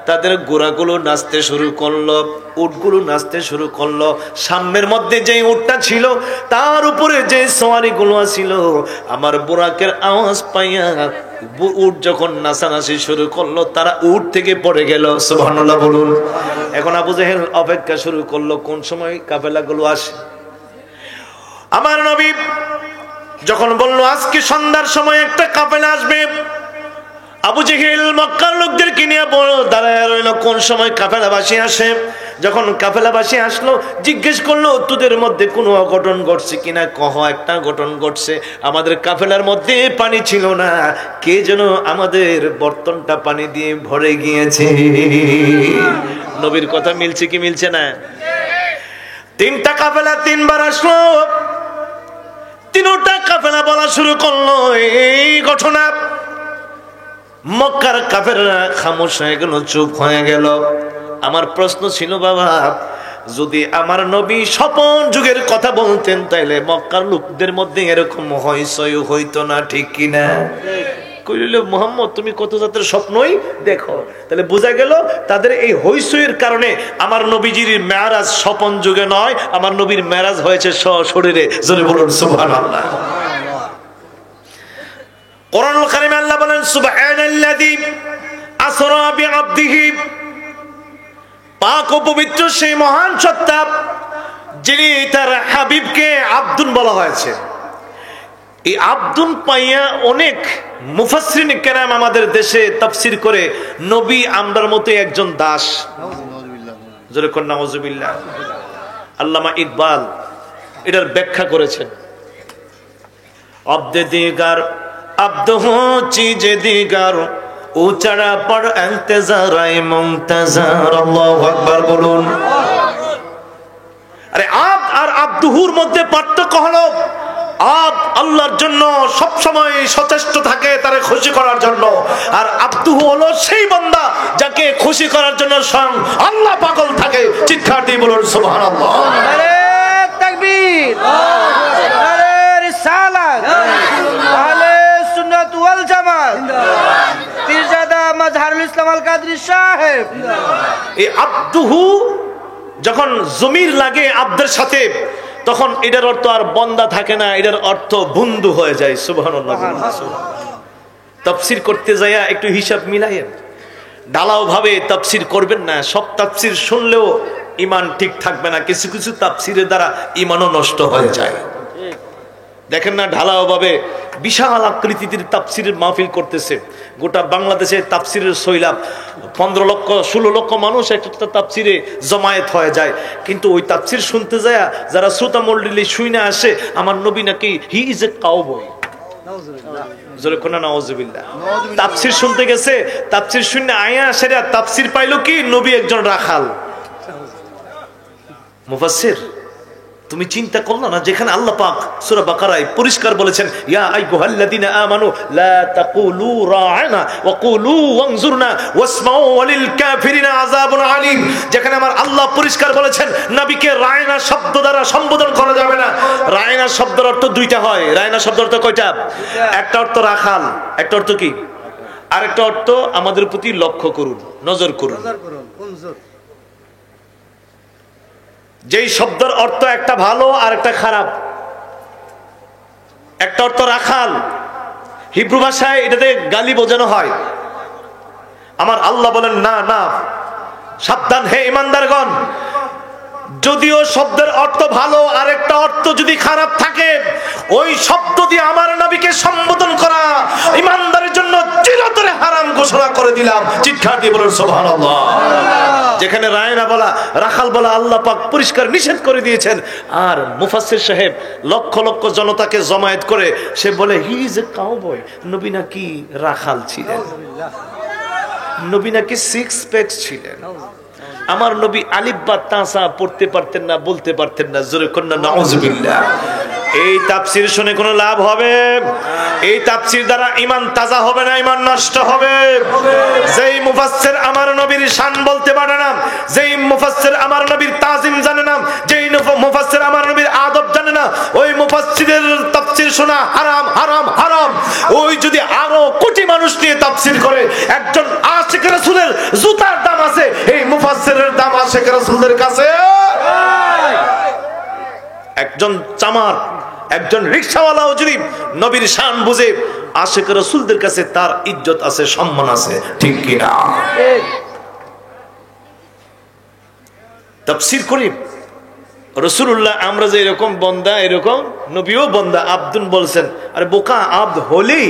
তাদের গোড়াগুলো নাচতে শুরু করলো, উটগুলো নাচতে শুরু করলো। সামনের মধ্যে যে উটটা ছিল, তার উপরে যে সওয়ারিগুলো ছিল, আমার বোরাকের আওয়াজ পাইয়া উট যখন নাচানাচি শুরু করলো, তারা উট থেকে পড়ে গেল। সুবহানাল্লাহ বলুন। এখন আবু জেহেল অপেক্ষা শুরু করলো কোন সময় কাফেলাগুলো আসে। আমার নবী যখন বলল আজকে সন্ধ্যার সময় একটা কাফেলা আসবে, আবু জেহেল মক্কার লোকদেরকে নিয়ে দাঁড়ায় রইল কোন সময় কাফেলাবাসী আসে। যখন কাফেলাবাসী আসলো, জিজ্ঞেস করলো তোদের মধ্যে কোনো অঘটন ঘটছে কিনা। একটা ঘটন ঘটছে, আমাদের কাফেলার মধ্যে পানি ছিল না, কে যেন আমাদের বর্তনটা পানি দিয়ে ভরে গিয়েছে। নবীর কথা মিলছে কি মিলছে না? 3টা কাফেলা 3বার আসলো, 3টা কাফেলা বলা শুরু করলো এই ঘটনা। মক্কার কাফেররা খামোশ হয়ে গেল, চুপ হয়ে গেল। আমার প্রশ্ন ছিল, বাবা, যদি আমার নবী স্বপন যুগের কথা বলতেন, তাইলে মক্কার লোকদের মধ্যে এরকম হইচই হইতো না, ঠিক কিনা? কইল, মুহাম্মদ তুমি কত জাতের স্বপ্নই দেখো। তাহলে বোঝা গেল তাদের এই হইচইয়ের কারণে আমার নবীজির মেরাজ স্বপন যুগে নয়, আমার নবীর মেরাজ হয়েছে সশরীরে। জোরে বলুন সুবহানাল্লাহ। কোরআনুল কারীমে আল্লাহ বলেন, সুবহানাল্লাযী আসরা বিআবদিহি, পাক ও পবিত্র সেই মহান সত্তা যিনি তার হাবিবকে আব্দুন বলা হয়েছে। এই আব্দুন পাইয়া অনেক মুফাসসিরিন কেরাম আমাদের দেশে তাফসীর করে, নবী আমরার মতো একজন দাস। জোরে কোন নাউজুবিল্লাহ। আল্লামা ইকবাল এটার ব্যাখ্যা করেছেন, আব্দে দিগার আব্দ হো চিজ দিগার, উচড়া পড় ইন্তজারায়ে মুনতাজার। আল্লাহু আকবার বলুন। আরে আব্দ আর আব্দুহুর মধ্যে পার্থক্য হলো, আব্দ আল্লাহর জন্য সব সময় সচেষ্ট থাকে তারে খুশি করার জন্য, আর আব্দুহু হলো সেই বান্দা যাকে খুশি করার জন্য স্বয়ং আল্লাহ পাগল থাকে। চিৎকার দিয়ে বলুন সুবহানাল্লাহ। নারে তাকবীর, নারে রিসালাত, আহলে সুন্নাত ওয়াল জামাত, পীরজাদা মাজহারুল ইসলাম আল কাদরি সাহেব। এই আব্দুহু যখন জমির লাগে আব্দের সাথে, তখন এটার অর্থ আর বন্দা থাকে না, এটার অর্থ বন্ধু হয়ে যায়। সুবহানাল্লাহ। তাফসীর করতে যাইয়া একটু হিসাব মিলাইয়েন, ঢালাও ভাবে তাফসীর করবেন না। সব তাফসীর শুনলেও ঈমান ঠিক থাকবে না, কিছু কিছু তাফসীরের দ্বারা ঈমানও নষ্ট হয়ে যায়। দেখেন না, ঢালাও ভাবে বিশাল আকৃতির তাফসীরের মাহফিল করতেছে, গোটা বাংলাদেশে তাফসীরের সৈলাব, 15 লক্ষ 16 লক্ষ মানুষ একটা তাফসীরে জমায়েত হয়ে যায়। কিন্তু ওই তাফসীর শুনতে যায় যারা শ্রোতা মণ্ডলী শুনে আসে, আমার নবী নাকি হি ইজ এ কাউবয়। জোরে কোনা নাউজুবিল্লাহ। তাফসীর শুনতে গেছে, তাফসীর শুনে আয়া সেরা তাফসীর পাইলো কি নবী একজন রাখাল। মুফাসসির, তুমি চিন্তা করলো না যেখানে আল্লাহ পাক সূরা বাকারায় পরিষ্কার বলেছেন, ইয়া আইয়ুহাল্লাযীনা আমানু লা তাকুলু রা'না ওয়া কুলু ওয়ানজুরনা ওয়াসমাউ ওয়ালিল কাফিরিনা আযাবুন আলীম। যেখানে আমার আল্লাহ পরিষ্কার বলেছেন নবীকে রায়না শব্দ দ্বারা সম্বোধন করা যাবে না। রায়না শব্দের অর্থ দুইটা হয়। রায়না শব্দের অর্থ কয়টা? একটা অর্থ রাখাল, একটা অর্থ কি? আরেকটা অর্থ আমাদের প্রতি লক্ষ্য করুন, নজর করুন। যেই শব্দের অর্থ একটা ভালো আর একটা খারাপ। একটা অর্থ রাখাল, হিব্রু ভাষায় এটাতে গালি বোঝানো হয়। আমার আল্লাহ বলেন না না, সাবধান হে ঈমানদারগণ, যদিও শব্দের অর্থ ভালো আর একটা অর্থ যদি খারাপ থাকে, ওই শব্দ দিয়ে আমার নবীকে সম্বোধন করা ঈমানদারের জন্য চিরতরে হারাম ঘোষণা করে দিলাম। চিৎকার দিয়ে বলুন সুবহানাল্লাহ। যেখানে রায়না বলা, রাখাল বলা আল্লাহ পাক পরিষ্কার নিষেধ করে দিয়েছেন। আর মুফাসসির সাহেব লক্ষ লক্ষ জনতাকে জমায়েত করে সে বলে হি ইজ এ কাউবয়। নবী নাকি রাখাল ছিলেন, নবী নাকি 6 প্যাক ছিলেন। আমার নবী আলিফ বা তাসা পড়তে পারতেন না, বলতে পারতেন না। জোরে কন্না নাউজুবিল্লাহ। এই তাফসীর শুনে কোনো লাভ হবে? এই তাফসীর দ্বারা ঈমান তাজা হবে না, ঈমান নষ্ট হবে। যেই মুফাসসির আমার নবীর শান বলতে পারে না, যেই মুফাসসির আমার নবীর তাজিম জানে না, যেই মুফাসসির আমার নবীর আদব জানে না, ওই মুফাসসিরের তাফসীর শোনা হারাম হারাম হারাম। ওই যদি আরো কোটি মানুষ নিয়ে তাফসীর করে, একজন আশিক রাসূলের জুতার দাম আছে, এই মুফাসসিরের দাম আশিক রাসূলের কাছে। একজন চামার, একজন রিকশাওয়ালাও যদি নবীর শান বুঝে, আশিক রাসূলদের কাছে তার ইজ্জত আছে, সম্মান আছে। ঠিক কি না? তাফসীর করি রাসূলুল্লাহ, আমরা যে এরকম বান্দা, এরকম নবীও বান্দা। আব্দুন বলছেন, আরে বোকা, আব্দ হলেই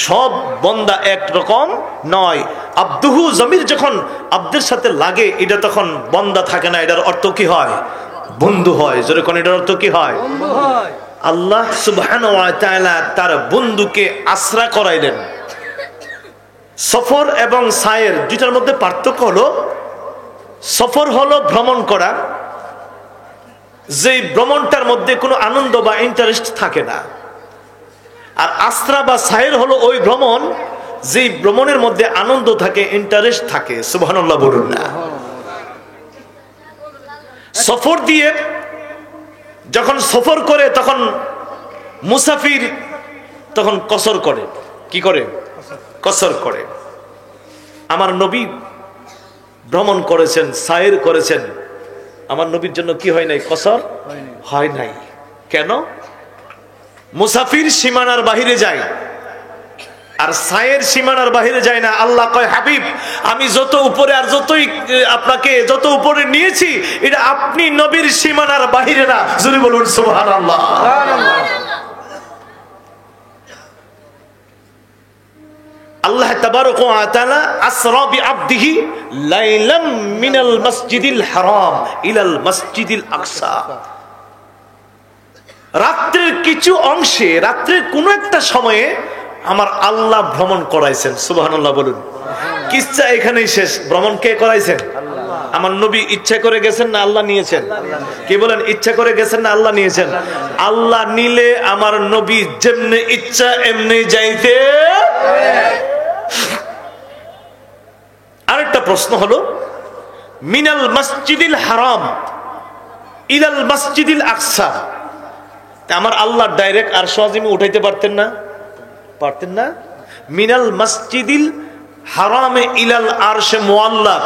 সব বান্দা একরকম নয়। আব্দুহু জমির যখন আব্দের সাথে লাগে, এটা তখন বান্দা থাকে না, এটার অর্থ কি হয়? বন্ধু হয়। যেরকম এটার অর্থ কি হয়? আল্লাহ সুবহানাহু ওয়া তাআলা তার বন্ধুকে আশ্রা করাইলেন। সফর এবং সায়ের দুইটার মধ্যে পার্থক্য হলো, সফর হলো ভ্রমণ করা, যে ভ্রমণটার মধ্যে কোনো আনন্দ বা ইন্টারেস্ট থাকে না। আর আশ্রা বা সায়ের হলো ওই ভ্রমণ, যে ভ্রমণের মধ্যে আনন্দ থাকে, ইন্টারেস্ট থাকে। সুবহানাল্লাহ বলুন না। সফর দিয়ে যখন সফর করে তখন মুসাফির তখন কসর করে। কি করে? কসর করে। আমার নবী ভ্রমণ করেছেন, সায়ের করেছেন, আমার নবীর জন্য কি হয় নাই? কসর হয় নাই। কেন? মুসাফির সীমানার বাহিরে যায়, আর সায়ের সীমানার বাহিরে যায় না। আল্লাহ কয়, হাবিব, আমি যত উপরে আর যতই আপনাকে যত উপরে নিয়েছি, এটা আপনি নবীর সীমানার বাহিরে না। যদি বলুন সুবহানাল্লাহ। আল্লাহ তাবারক ওয়া তাআলা আসরা বিআবদিহি লাইলাম মিনাল মসজিদিল হারাম ইলাল মসজিদিল আকসা। রাত্রের কিছু অংশে, রাত্রের কোন একটা সময়ে আমার আল্লাহ ভ্রমণ করাইছেন। সুবহানাল্লাহ বলুন। কিচ্ছা এখানেই শেষ। ভ্রমণ কে করাইছেন? আমার নবী ইচ্ছা করে গেছেন না আল্লাহ নিয়েছেন? কি বলেন? ইচ্ছা করে গেছেন না আল্লাহ নিয়েছেন? আল্লাহ নিলে আমার নবী যেমনি ইচ্ছা এমনি যাইতে। আরেকটা প্রশ্ন হলো, মিনাল মসজিদিল হারাম ইলাল মসজিদিল আকসা, আমার আল্লাহ ডাইরেক্ট আরশ আজিমে উঠাইতে পারতেন না? পারতেন না? মিনাল মসজিদিল হারামে ইলাল আরশে মুআল্লা,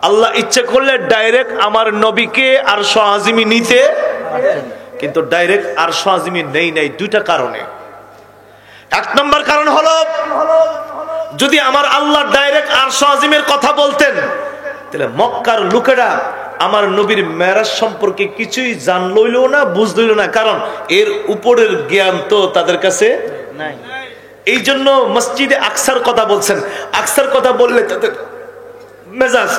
আল্লাহ ইচ্ছা করলে ডাইরেক্ট আমার নবীকে আরশ আজিমে নিতে কিন্তু ডাইরেক্ট আরশ আজিমে নেই নাই দুইটা কারণে। এক নম্বর কারণ হলো, যদি আমার আল্লাহ ডাইরেক্ট আরশ আজিমের কথা বলতেন তাহলে মক্কার লোকেরা আমার নবীর মেরাজ সম্পর্কে কিছুই জানলইল না, বুঝলইল না, কারণ এর উপরের জ্ঞান তো তাদের কাছে নাই। এই জন্য মসজিদে আকসার কথা বলছেন। আকসার কথা বললে তাদের মেজাজ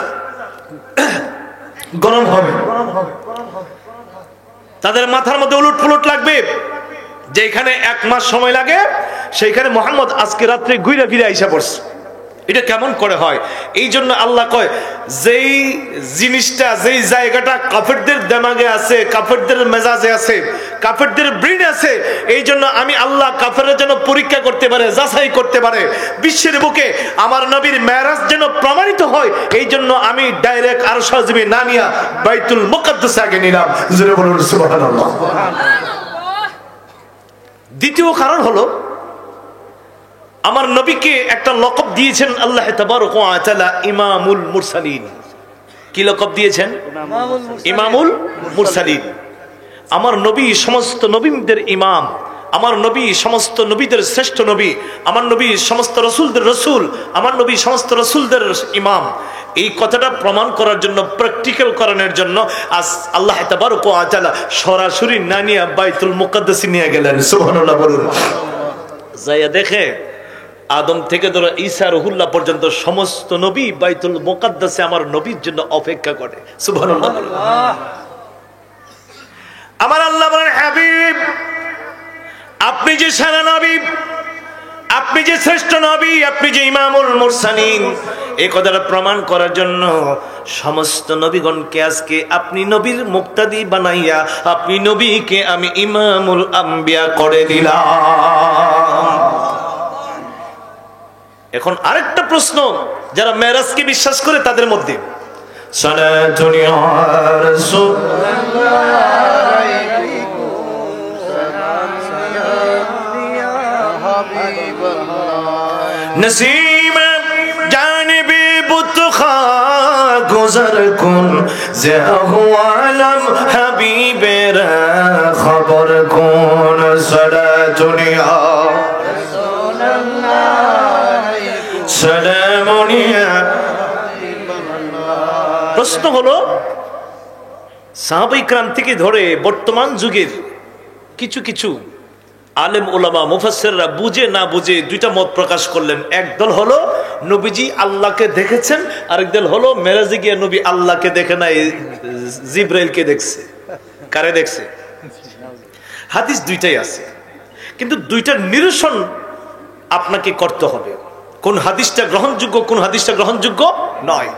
গরম হবে, তাদের মাথার মধ্যে উলট ফুলট লাগবে। যেখানে 1 মাস সময় লাগে সেইখানে মোহাম্মদ আজকে রাত্রে ঘুরে ফিরে আইসা পড়ছে। এটা কেমন করে হয়? এই জন্য আল্লাহ কয়, যেই জিনিসটা, যেই জায়গাটা কাফেরদের দেমাগে আছে, কাফেরদের মেজাজে আছে, কাফেরদের ব্রেন আছে, এই জন্য আমি আল্লাহ কাফেররা যেন পরীক্ষা করতে পারে, যাচাই করতে পারে, বিশ্বের বুকে আমার নবীর মেরাজ যেন প্রমাণিত হয়, এই জন্য আমি ডাইরেক্ট আরশ আজিমে না নিয়া বাইতুল মুকাদ্দাসে আগে নিলাম। জোরে বলুন সুবহানাল্লাহ। দ্বিতীয় কারণ হলো, আমার নবীকে একটা লকব দিয়েছেন আল্লাহ তাবারক ওয়া তাআলা, ইমামুল মুরসালিন। কি লকব দিয়েছেন? ইমামুল মুরসালিন। আমার নবী সমস্ত নবীদের ইমাম, আমার নবী সমস্ত নবীদের শ্রেষ্ঠ নবী, আমার নবী সমস্ত রসুলদের রসুল, আমার নবী সমস্ত রসুলদের ইমাম। এই কথাটা প্রমাণ করার জন্য, প্র্যাকটিক্যাল করানোর জন্য আজ আল্লাহ তাবারক ওয়া তাআলা সরাসরি না নিয়ে বাইতুল মুকাদ্দাসে নিয়ে গেলেন। সুবহানাল্লাহ বলুন। যাইয়া দেখে আদম থেকে ধরে ঈসা রুহুল্লাহ পর্যন্ত সমস্ত নবী বাইতুল মুকাদ্দাসে আমার নবীর জন্য অপেক্ষা করে। সুবহানাল্লাহ। আমার আল্লাহ বলেন, হাবিব আপনি যে সেরা নবী, আপনি যে শ্রেষ্ঠ নবী, আপনি যে ইমামুল মুরসালিন, এই কথাটা প্রমাণ করার জন্য সমস্ত নবীগণকে আজকে আপনি নবীর মুক্তাদি বানাইয়া আপনি নবীকে আমি ইমামুল আম্বিয়া করে দিলাম। এখন আরেকটা প্রশ্ন, যারা মেরাজকে বিশ্বাস করে তাদের মধ্যে, সালাতুন ইয়া রাসূলুল্লাহ नसीम जानिबे बुतखा गुजर कुन जे अहवालम हबीबेर खबर कुन सलातुनिया सलामुनिया। প্রশ্ন হলো, সাহাবায়ে কিরাম থেকে ধরে বর্তমান যুগের কিছু কিছু আলেম ওলামা মুফাসসিররা বুঝে না বুঝে দুইটা মত প্রকাশ করলেন। একদল হলো নবীজি আল্লাহকে দেখেছেন, আরেক দল হলো মেরাজে গিয়ে নবী আল্লাহকে দেখে নাই, জিবরাইলকে দেখছে। কারে দেখছে? হাদিস দুইটাই আছে, কিন্তু দুইটার নিরসন আপনাকে করতে হবে, কোন হাদিসটা গ্রহণযোগ্য কোন হাদিসটা গ্রহণযোগ্য নয়।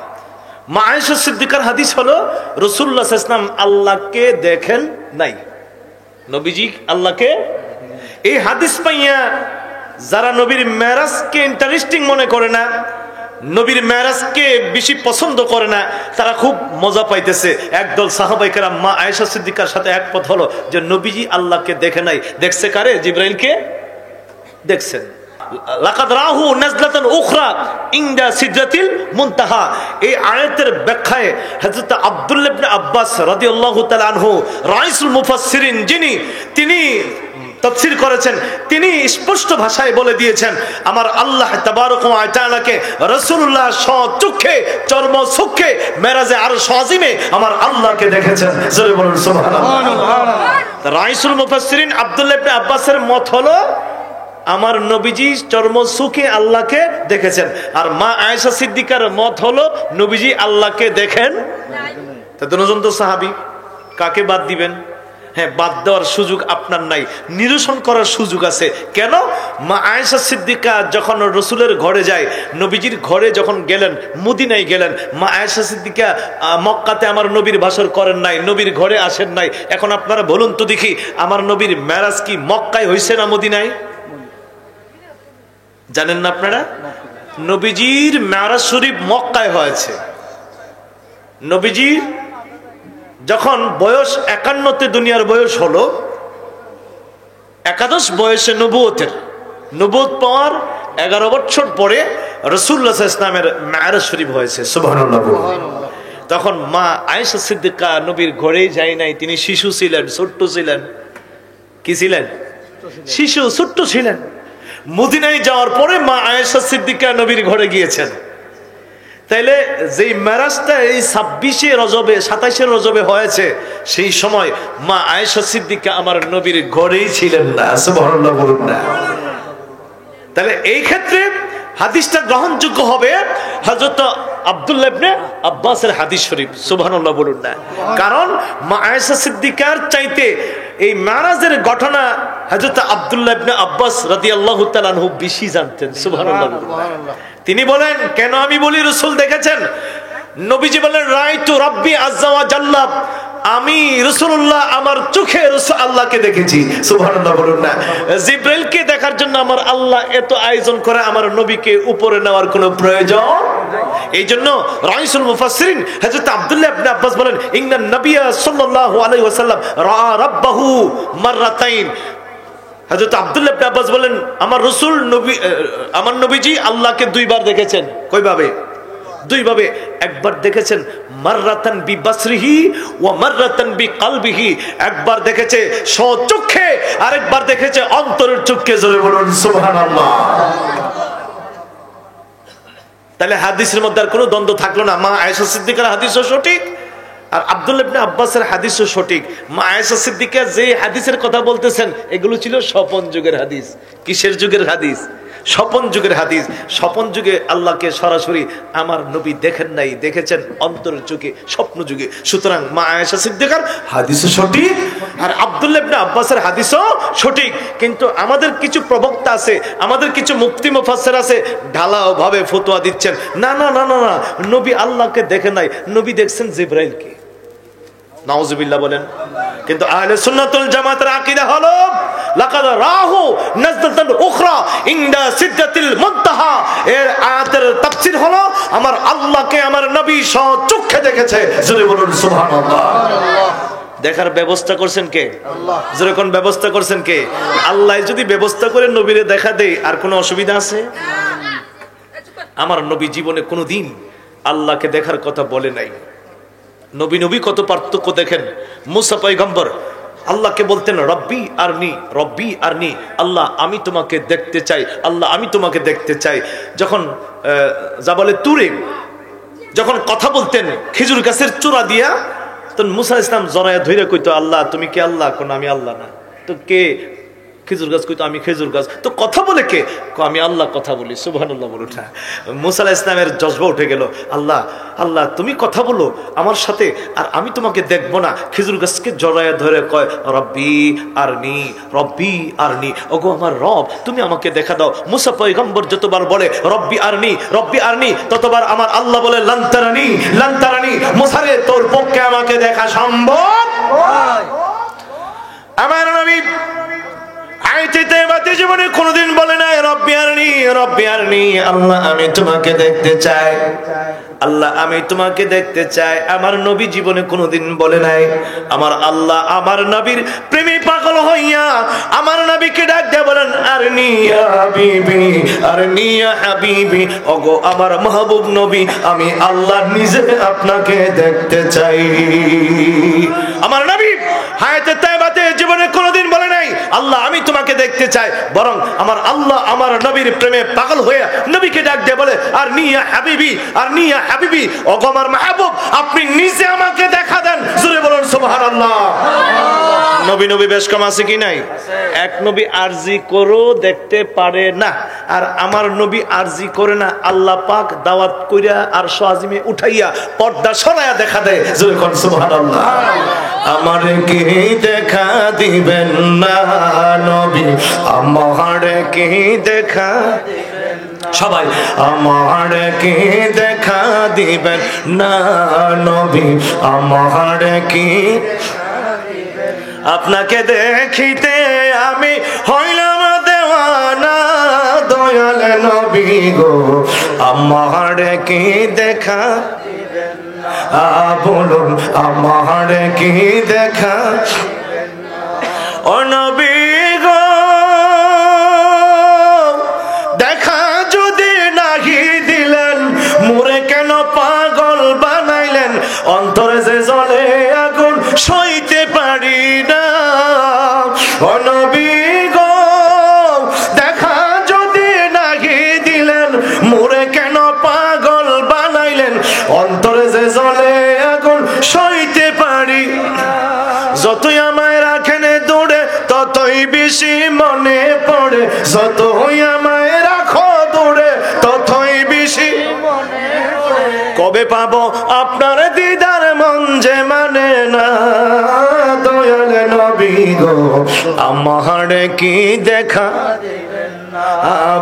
মা আয়েশা সিদ্দিকার হাদিস হলো, রাসূলুল্লাহ সাল্লাল্লাহু আলাইহি ওয়াসাল্লাম আল্লাহকে দেখেন নাই, নবীজি আল্লাহকে। এই হাদিস পাইয়া যারা নবীর মেরাজকে ইন্টারেস্টিং মনে করে না, নবীর মেরাজকে বেশি পছন্দ করে না, তারা খুব মজা পাইতেছে। একদল সাহাবায়ে কেরাম মা আয়েশা সিদ্দিকার সাথে একমত হলো যে নবীজি আল্লাহকে দেখে নাই, দেখছে কারে? জিবরাইলকে দেখছেন। লাকাদ রাহু নাজলাতান উখরা ইনদা সিদরাতিল মুনতাহা। এই আয়াতের ব্যাখ্যায় হযরত আব্দুল্লাহ ইবনে আব্বাস রাদিয়াল্লাহু তাআলা আনহু রাইসুল মুফাসসিরিন, তিনি তাফসীর করেছেন, তিনি স্পষ্ট ভাষায় বলে দিয়েছেন, আমার আল্লাহ তাবারক ওয়া তাআলাকে রাসূলুল্লাহ স্বচক্ষে চর্মচক্ষে মেরাজে আরশ আজিমে আমার আল্লাহকে দেখেছেন। জোরে বলুন সুবহানাল্লাহ। রাইসুল মুফাসসিরিন আব্দুল্লাহ ইবনে আব্বাসের মত হলো আমার নবীজি চর্মচক্ষে আল্লাহকে দেখেছেন, আর মা আয়েশা সিদ্দিকার মত হলো নবীজি আল্লাহকে দেখেন। তা দুজন তো সাহাবী, কাকে বাদ দিবেন? হ্যাঁ, বাদ দেওয়ার সুযোগ আপনার নাই, নিরসন করার সুযোগ আছে। কেন? মা আয়েশা সিদ্দিকা যখন রসুলের ঘরে যায়, নবীজির ঘরে যখন গেলেন, মদিনায় গেলেন, মা আয়েশা সিদ্দিকা মক্কাতে আমার নবীর ভাষণ করেন নাই, নবীর ঘরে আসেন নাই। এখন আপনারা বলুন তো দেখি, আমার নবীর মেরাজ কি মক্কায় হয়েছে না মদিনায়? জানেন না আপনারা? নবীজির মেরাজ শরীফ মক্কায় হয়েছে। নবীজির যখন বয়স 51তে দুনিয়ার বয়স হলো, একাদশ বয়সে নবুয়ত পাওয়ার 11 বছর পরে রাসূলুল্লাহ সাল্লাল্লাহু আলাইহি ওয়াসাল্লামের মেরাজ শরীফ হয়েছে। সুবহানাল্লাহ। তখন মা আয়েশা সিদ্দিকা নবীর ঘরেই যায় নাই, তিনি শিশু ছিলেন, ছোট্ট ছিলেন। কি ছিলেন? শিশু, ছোট্ট ছিলেন। মদিনায় যাওয়ার পরে মা আয়েশা সিদ্দিকা নবীর ঘরে গিয়েছেন। তাইলে যেই মেরাজটা এই 26 রজবে 27 রজবে হয়েছে, সেই সময় মা আয়েশা সিদ্দিকা আমার নবীর ঘরেই ছিলেন না। সুবহানাল্লাহ বলুন না। তাহলে এই ক্ষেত্রে হাদিসটা গ্রহণযোগ্য হবে হযরত আব্দুল্লাহ ইবনে আব্বাসের হাদিস শরীফ। সুবহানাল্লাহ বলুন না। কারণ মা আয়েশা সিদ্দিকার চাইতে এই মেরাজের ঘটনা হযরত আব্দুল্লাহ ইবনে আব্বাস রাদিয়াল্লাহু তাআলা আনহু বেশি জানতেন। সুবহানাল্লাহ বলুন না। তিনি বলেন, কেন আমি বলি রাসূল দেখেছেন? নবীজি বলেন, রাআইতু রাব্বি আযজা ওয়া জাল্লা, আমি রাসূলুল্লাহ আমার চোখে আল্লাহকে দেখেছি। সুবহানাল্লাহ বলুন না। জিবরাইলকে দেখার জন্য আমার আল্লাহ এত আয়োজন করে, আমার নবীকে উপরে নেওয়ার কোনো প্রয়োজন। এই জন্য রাইসুল মুফাসসিরিন হযরত আব্দুল্লাহ ইবনে আব্বাস বলেন, ইন্নান নাবিয়্যা সাল্লাল্লাহু আলাইহি ওয়াসাল্লাম রাআ রাব্বাহু মাররাতাইন। হযরত আব্দুল্লাহ ইবনে আব্বাস বলেন, আমার নবীজি আল্লাহকে দুইবার দেখেছেন। কয়ভাবে? দুইভাবে। একবার দেখেছেন মাররাতান বিবাসরিহি ওয়া মাররাতান বিকলবিহি, একবার দেখেছে স্বচক্ষে, আরেকবার দেখেছে অন্তরের চক্ষে। জোরে বলুন সুবহানাল্লাহ। তাহলে হাদিসের মধ্যে আর কোনো দ্বন্দ্ব থাকলো না। মা আয়েশা সিদ্দিকার হাদিসও সঠিক, আর আব্দুল্লাহ ইবনে আব্বাসের হাদিসও সঠিক। মা আয়েশা সিদ্দিকা যে হাদিসের কথা বলতেছেন, এগুলো ছিল স্বপন যুগের হাদিস। কিসের যুগের হাদিস? স্বপন যুগের হাদিস। স্বপন যুগে আল্লাহকে সরাসরি আমার নবী দেখেন নাই, দেখেছেন অন্তরের যুগে, স্বপ্ন যুগে। সুতরাং মা আয়েশা সিদ্দিকার হাদিসও সঠিক, আর আব্দুল্লাহ ইবনে আব্বাসের হাদিসও সঠিক। কিন্তু আমাদের কিছু প্রবক্তা আছে, আমাদের কিছু মুফতি মুফাসসির আছে, ঢালাও ভাবে ফতোয়া দিচ্ছেন, না না না না না, নবী আল্লাহকে দেখেন নাই, নবী দেখছেন জিবরাইলকে। নাউজুবিল্লাহ বলেন। কিন্তু আহলে সুন্নাতুল জামাতের আকীদা হলো লাকাদ রাহু নাজদাতান উখরা ইনদা সিদরাতিল মুনতাহা। এর আয়াতের তাফসীর হলো আমার আল্লাহকে আমার নবী স্বচক্ষে দেখেছে। জোরে বলুন সুবহানাল্লাহ। দেখার ব্যবস্থা করছেন কে? আল্লাহ। জোরে কোন ব্যবস্থা করছেন কে? আল্লাহ। যদি ব্যবস্থা করে নবীরে দেখা দেয়, আর কোনো অসুবিধা আছে? আমার নবী জীবনে কোনোদিন আল্লাহকে দেখার কথা বলে নাই। নবী কত পার্থক্য দেখেন। মুসা পয়গম্বর আল্লাহকে বলতেন, রব্বি আরনি, রব্বি আরনি, আল্লাহ আমি তোমাকে দেখতে চাই, আল্লাহ আমি তোমাকে দেখতে চাই। যখন জাবালে তুরে যখন কথা বলতেন খেজুর গাছের চূড়া দিয়া, তখন মুসা ইসলাম জড়ায়া ধইরা কইতো, আল্লাহ তুমি কি আল্লাহ? কোন আমি আল্লাহ না। তো কে? খেজুর গাছ। কইতো আমি খেজুর গাছ। তো কথা বলে কে? আমি আল্লাহ কথা বলি। সুবহানাল্লাহ বলুন। মুসা আলাইহিস সালামের জজবা উঠে গেল, আল্লাহ আল্লাহ তুমি কথা বলো আমার সাথে, আর আমি তোমাকে দেখবো না। খেজুর গাছকে জড়ায়া ধরে কয়, রব্বি আরনি, রব্বি আরনি, ওগো আমার রব তুমি আমাকে দেখা দাও। মুসা পয়গম্বর যতবার বলে রব্বি আরনি, রব্বি আরনি, ততবার আমার আল্লাহ বলে লান্তারানি, লান্তারানি, মুসারে তোর পক্ষে আমাকে দেখা সম্ভব নয়। আমার নবী জীবনে কোনদিন বলে নাই রব্বি আরনি, রব্বি আরনি, আল্লাহ আমি তোমাকে দেখতে চাই, আল্লাহ আমি তোমাকে দেখতে চাই। আমার নবী জীবনে কোনদিন বলে নাই। আমার আল্লাহ আমার নবীর প্রেমে পাগল হইয়া আমার নবীকে ডাক দিয়ে বলেন, আরনি ইয়া হাবিবি, আরনি ইয়া হাবিবি, ওগো আমার মাহবুব নবী, আমি আল্লাহ নিজে আপনাকে দেখতে চাই। আমার নবী হায়াতে তাইবাতে জীবনে কোনদিন বলে নাই আল্লাহ আমি তোমাকে দেখতে চাই, বরং আমার আল্লাহ আমার নবীর প্রেমে পাগল হয়ে নবীকে ডাক দিয়ে বলে, আরনি ইয়া হাবিবি, আরনি ইয়া হাবিবি, ওগো আমার মাহবুব আপনি নিজে আমাকে দেখা দেন। জোরে বলুন সুবহানাল্লাহ। নবী বেশ কম আছে কি নাই? এক নবী আরজি করো দেখতে পারে না, আর আমার নবী আরজি করে না, আল্লাহ পাক দাওয়াত কইরা আর আজিমে উঠাইয়া পর্দা সরাইয়া দেখা দেয়। জোরে কোন সুবহানাল্লাহ। আমার কি দেখা দিবেন না নবী, আমার কি দেখা, সবাই আমার কি দেখা দিবেন না নবী, আমার কি, আপনাকে দেখিতে আমি হইলাম দেওয়ানা, দয়াল নবী গো আমার কি দেখা, বলুন আমার কি দেখা, ও নবী গো দেখা যদি নাহি দিলেন, মোরে কেন পাগল বানাইলেন, ও ও নবী গো দেখা যদি নাহি দিলেন মোরে কেন পাগল বানাইলেন অন্তরে যে জ্বলে আগুন সইতে পারি যতই আমায় রাখেন দূরে ততই বেশি মনে পড়ে যতই আমায় রাখো দূরে ততই বেশি কবে পাবো আপনার দিদার মন যে মানে না দয়াল নবী গো আমার কি দেখা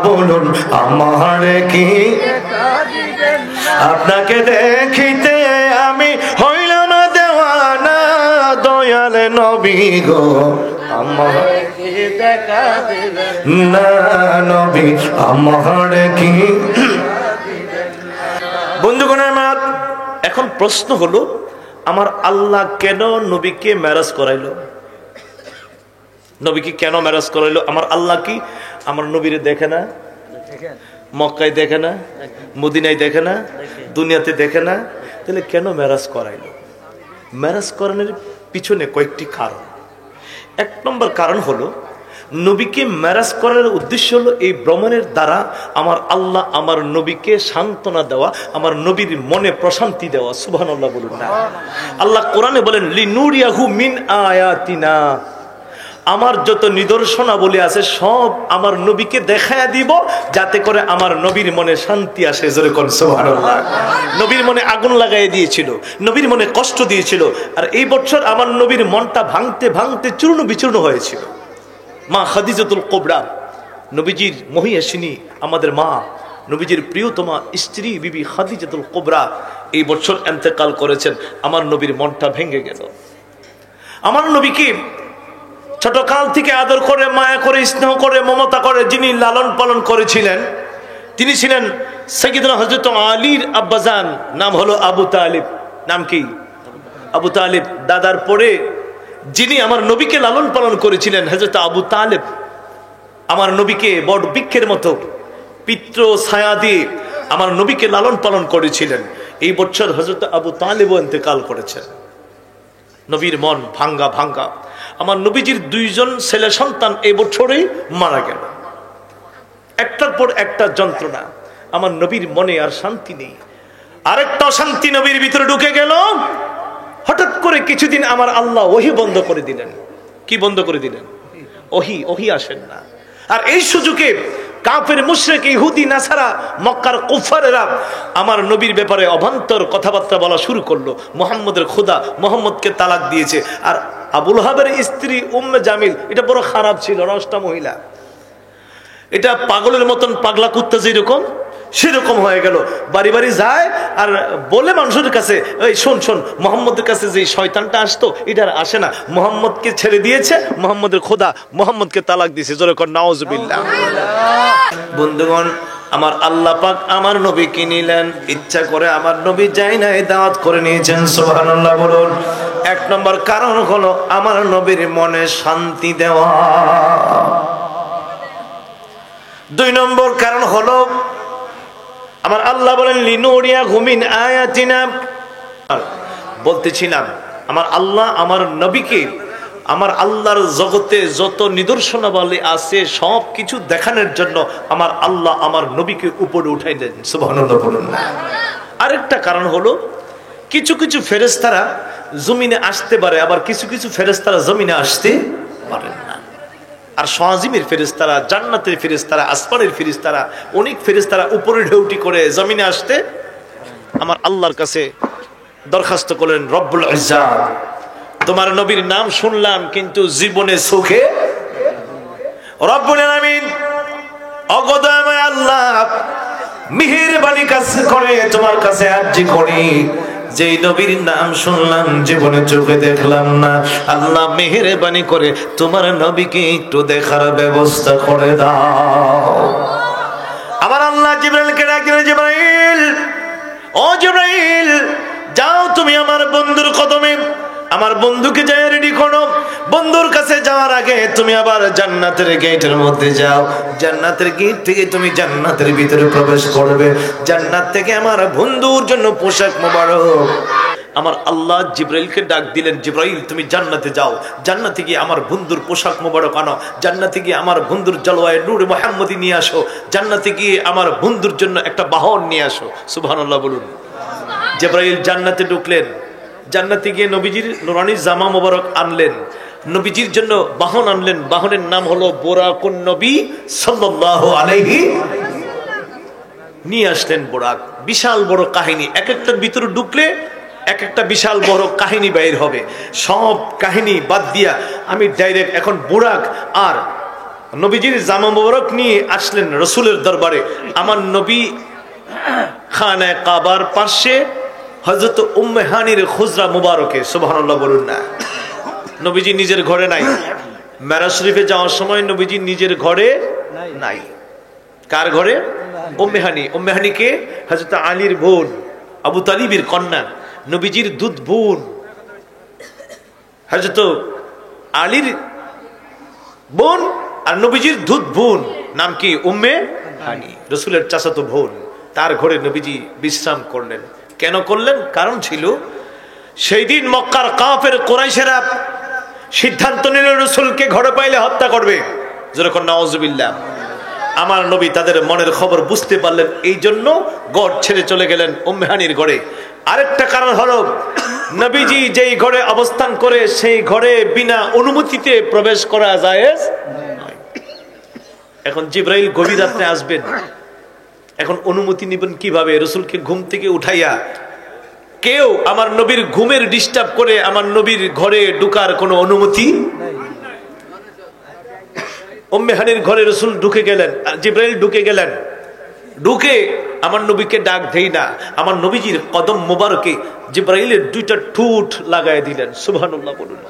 বলুন আমার কি আপনাকে দেখিতে আমি হইল না দেওয়ানা দয়াল নবী গো আমার কি দেখা না নবী আমার কি বন্ধুগণ আমার এখন প্রশ্ন হলো আমার আল্লাহ কেন নবীকে মেরাজ করাইলো নবীকে কেন মেরাজ করাইলো আমার আল্লাহ কি আমার নবীরে দেখে না মক্কায় দেখে না মদিনায় দেখে না দুনিয়াতে দেখে না তাহলে কেন মেরাজ করাইলো মেরাজ করানোর পিছনে কয়েকটি কারণ এক নম্বর কারণ হলো নবীকে মেরাজ করার উদ্দেশ্য হলো এই ভ্রমণের দ্বারা আমার আল্লাহ আমার নবীকে সান্ত্বনা দেওয়া আমার নবীর মনে প্রশান্তি দেওয়া সুবহানাল্লাহ বলুন না আল্লাহ কোরআনে বলেন লিনুরিয়াহু মিন আয়াতিনা আমার যত নিদর্শনাবলী আছে সব আমার নবীকে দেখায়া দিব যাতে করে আমার নবীর মনে শান্তি আসে জোরে কোন সুবহানাল্লাহ নবীর মনে আগুন লাগাই দিয়েছিল নবীর মনে কষ্ট দিয়েছিল আর এই বছর আমার নবীর মনটা ভাঙতে ভাঙতে চূর্ণ বিচূর্ণ হয়েছিল মা খাদিজাতুল কুবরা নবীজির মহিয়াসিনী আমাদের মা নবীজির প্রিয়তমা স্ত্রী বিবি খাদিজাতুল কুবরা এই বছর ইন্তেকাল করেছেন আমার নবীর মনটা ভেঙে গেল আমার নবীকে ছোটকাল থেকে আদর করে মায়া করে স্নেহ করে মমতা করে যিনি লালন পালন করেছিলেন তিনি ছিলেন সাইয়্যিদুনা হযরত আলীর আব্বাজান নাম হলো আবু তালিব নাম কি আবু তালিব দাদার পরে যিনি আমার নবীকে লালন পালন করেছিলেন হযরত আবু তালিব আমার নবীকে বট বৃক্ষের মতো পিতৃ ছায়া দিয়ে আমার নবীকে লালন পালন করেছিলেন এই বছর হযরত আবু তালিবও ইন্তেকাল করেছেন নবীর মন ভাঙ্গা ভাঙ্গা আমার নবীজির দুইজন ছেলে সন্তান এই বছরেই মারা গেল একটার পর একটা যন্ত্রণা আমার নবীর মনে আর শান্তি নেই আরেকটা অশান্তি নবীর ভিতরে ঢুকে গেল হঠাৎ করে কিছুদিন আমার আল্লাহ ওহী বন্ধ করে দিলেন কি বন্ধ করে দিলেন ওহী আসেন না আর এই সুযোগে কাফের মুশরিক ইহুদি নাসারা মক্কার কুফারেরা আমার নবীর ব্যাপারে অবান্তর কথাবার্তা বলা শুরু করলো মুহাম্মদের খোদা মুহাম্মদকে তালাক দিয়েছে আর আবুল হাবের স্ত্রী উম্মে জামিল এটা বড় খারাপ ছিল রষ্টা মহিলা এটা পাগলের মতন পাগলা কুত্তা যেরকম সেরকম হয়ে গেল বাড়ি বাড়ি যায় আর বলে মানুষের কাছে এই শোন শোন মুহাম্মদের কাছে যে শয়তানটা আসতো এটা আর আসে না মুহাম্মদকে ছেড়ে দিয়েছে মুহাম্মদের খোদা মুহাম্মদকে তালাক দিয়েছে জোরে কর নাউজুবিল্লাহ বন্ধুগণ আমার আল্লাহ পাক আমার নবীকে নিলেন ইচ্ছা করে আমার নবী যায় না দাওয়াত করে নিয়েছেন সুবহানাল্লাহ বলুন এক নম্বর কারণ হলো আমার নবীর মনে শান্তি দেওয়া দুই নম্বর কারণ হলো আমার আল্লাহ বলেন লিনুরিয়াহু মিন আয়াতিনা বলতেছিলাম আমার আল্লাহ আমার নবীকে আমার আল্লাহর জগতে যত নিদর্শনাবলী আছে সব কিছু দেখানোর জন্য আমার আল্লাহ আমার নবীকে উপরে উঠাইলেন সুবহানাল্লাহ বলুন না আরেকটা কারণ হলো কিছু কিছু ফেরেশতারা জমিনে আসতে পারে আবার কিছু কিছু ফেরেশতারা জমিনে আসতে পারে না আর সওয়াজিমের ফেরেশতারা জান্নাতের ফেরেশতারা আসমানের ফেরেশতারা অনেক ফেরেশতারা উপরে ঢেউটি করে জমিনে আসতে আমার আল্লাহর কাছে দরখাস্ত করলেন রব্বুল ইজ্জাত তোমার নবীর নাম শুনলাম কিন্তু জীবনে সুখে রব্বুল আলামিন অগদামে আল্লাহ মেহেরবানি কাছে করে তোমার কাছে আরজি করি যেই নবীর নাম শুনলাম জীবনে চোখে দেখলাম না আল্লাহ মেহেরবানি করে তোমার নবীকে একটু দেখার ব্যবস্থা করে দাও আমার আল্লাহ জিবরাইলকে ডাকলেন জিবরাইল ও জিবরাইল যাও তুমি আমার বন্ধুর কদমে আমার বন্ধুকে যাই রেডি করো বন্ধুর কাছে যাওয়ার আগে তুমি আবার জান্নাতের গেটের মধ্যে যাও জান্নাতের গেট থেকে তুমি জান্নাতের ভিতরে প্রবেশ করবে জান্নাত থেকে আমার বন্ধুর জন্য পোশাক মোবারক আমার আল্লাহ জিব্রাইলকে ডাক দিলেন, জিব্রাইল তুমি জান্নাতে যাও, জান্নাতে গিয়ে আমার বন্ধুর পোশাক মোবারক আনো, জান্নাতে গিয়ে আমার বন্ধুর জলওয়ায় নূর মুহাম্মদী নিয়ে আসো, জান্নাতে গিয়ে আমার বন্ধুর জন্য একটা বাহন নিয়ে আসো। সুবহানাল্লাহ বলুন। জিব্রাইল জান্নাতে ঢুকলেন, জান্নাতে গিয়ে নবীজির নুরানি জামা মোবারক আনলেন, নবীজির জন্য বাহন আনলেন, বাহনের নাম হলো বোরাকুন নবী সাল্লাল্লাহু আলাইহি, নিয়ে আসলেন বোরাক। বিশাল বড় কাহিনী, এক একটার ভিতরে ঢুকলে এক একটা বিশাল বড় কাহিনী বাইর হবে। সব কাহিনী বাদ দিয়া আমি ডাইরেক্ট এখন বোরাক আর নবীজির জামা মোবারক নিয়ে আসলেন রসুলের দরবারে। আমার নবী খানায়ে কাবার পাশে হযরত উম্মে হানির খুজরা মুবারকে, সুবহানাল্লাহ বলুন না। নবীজি নিজের ঘরে নাই, মেরাজ শরীফে যাওয়ার সময় নবীজি নিজের ঘরে নাই। কার ঘরে? উম্মে হানি। উম্মে হানিকে হযরত আলীর বোন, আবু তালিবের কন্যা, নবীজির দুধ বোন, হযরত আলীর বোন আর নবীজির দুধ বোন, নাম কি? উম্মে হানি, রাসূলের চাচাতো বোন। তার ঘরে নবীজি বিশ্রাম করলেন। কেন করলেন? কারণ ছিল সেই দিন মক্কার কাফের কুরাইশেরা সিদ্ধান্ত নিল রাসূলকে ঘরে পাইলে হত্যা করবে। যেরকম নাউজুবিল্লাহ। আমার নবী তাদের মনের খবর বুঝতে পারলেন, এই জন্য ঘর ছেড়ে চলে গেলেন উম্মে হানির ঘরে। আরেকটা কারণ হলো নবীজি যেই ঘরে অবস্থান করে সেই ঘরে বিনা অনুমতিতে প্রবেশ করা জায়েজ নয়। এখন জিব্রাইল গভীর রাতে আসবেন, এখন অনুমতি নেবেন কিভাবে? রাসূলকে ঘুম থেকে উঠাইয়া কেউ আমার নবীর ঘুমের ডিস্টার্ব করে আমার নবীর ঘরে ঢুকার কোনো অনুমতি নাই। উম্মে হানির ঘরে রাসূল ঢুকে গেলেন, জিব্রাইল ঢুকে গেলেন, ঢুকে আমার নবীকে ডাক দেই না, আমার নবীজির কদম মোবারকে জিব্রাইলের দুইটা ঠুট লাগায় দিলেন। সুবহানাল্লাহ বলুন।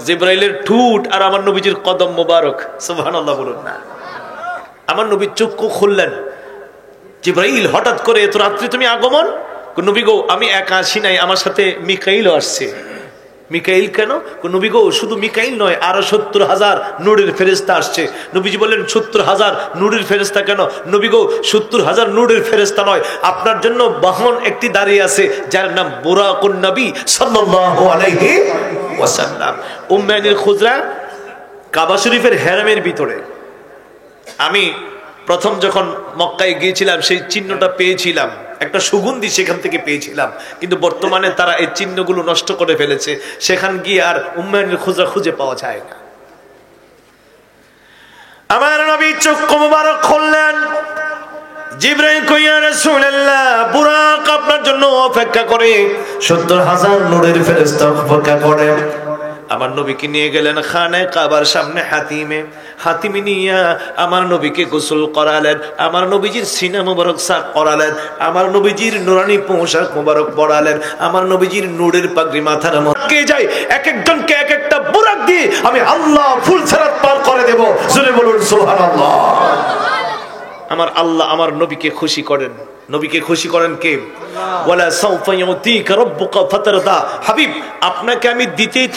জিব্রাইলের ঠুট আর আমার নবীজির কদম মোবারক, সুবহানাল্লাহ বলুন না। আমার নবী চক্ষু খুললেন। জিব্রাইল হঠাৎ করে, এত রাত্রি তুমি আগমন? নবী গো আমি একা আসি নাই, আমার সাথে মিকাইলও আসছে। মিকাইল কেন? নবী গো শুধু মিকাইল নয়, আরো 70,000 নূরের ফেরেশতা আসছে। নবীজি বললেন 70,000 নূরের ফেরেশতা কেন? নবী গো 70,000 নূরের ফেরেশতা নয়, আপনার জন্য বাহন একটি দাঁড়িয়ে আছে যার নাম বুরাকুন নবী সাল্লাল্লাহু আলাইহি ওয়াসাল্লাম। উম্মে হানির খুজরা কাবা শরীফের হেরামের ভিতরে। আমি প্রথম যখন মক্কায় গিয়েছিলাম সেই চিহ্নটা পেয়েছিলাম, একটা সুগন্ধি সেখান থেকে পেয়েছিলাম, কিন্তু বর্তমানে তারা এই চিহ্নগুলো নষ্ট করে ফেলেছে। সেখান গিয়ে আর উম্মে হানির খুজরা খুঁজে পাওয়া যায় না। আমার নবী চক্ষু মোবারক খুললেন। জিবরাইল কইয়া রাসূলুল্লাহ বুরাক আপনার জন্য অপেক্ষা করে, 70,000 নূরের ফেরেশতা অপেক্ষা করে। আমার নবীকে নিয়ে গেলেন খানায়ে কাবার সামনে হাতিমে। হাতিমে নিয়ে আমার নবীকে গোসল করালেন, আমার নবীজির সিনা মোবারক সাফ করালেন, আমার নবীজির নুরানি পোশাক মোবারক পরালেন, আমার নবীজির নূরের পাগড়ি মাথার মধ্যে যায়। এক একজনকে এক একটা বুরাক দিয়ে আমি আল্লাহ ফুল সিরাত পার করে দেব। জোরে বলুন সুবহানাল্লাহ। আমার আল্লাহ আমার নবীকে খুশি করেন। নবীকে খুশি করেন কে? ওয়ালা সাউফা ইউতিকা রাব্বুকা ফাতারদা। হাবিব আপনাকে আমি দিতেই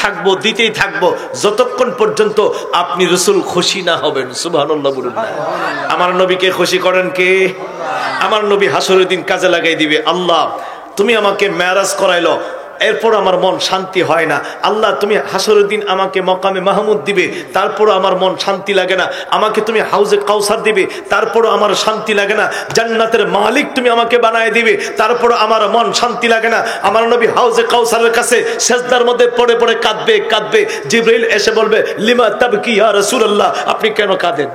থাকবো যতক্ষণ পর্যন্ত আপনি রাসূল খুশি না হবেন। সুবহানাল্লাহ বলুন। আমার নবীকে খুশি করেন কে? আমার নবী হাসরের দিন কাজে লাগাই দিবে, আল্লাহ তুমি আমাকে মেরাজ করাইলো, এরপর আমার মন শান্তি হয় না। আল্লাহ তুমি হাসরের দিন আমাকে মকামে মাহমুদ দিবে, তারপরও আমার মন শান্তি লাগে না। আমাকে তুমি হাউজে কাউসার দিবে, তারপরও আমার শান্তি লাগে না। জান্নাতের মালিক তুমি আমাকে বানায় দিবে, তারপরও আমার মন শান্তি লাগে না। আমার নবী হাউজে কাউসারের কাছে সেজদার মধ্যে পড়ে পড়ে কাঁদবে। জিবরাইল এসে বলবে লিমা তাবকি ইয়া রাসূলুল্লাহ, আপনি কেন কাঁদেন?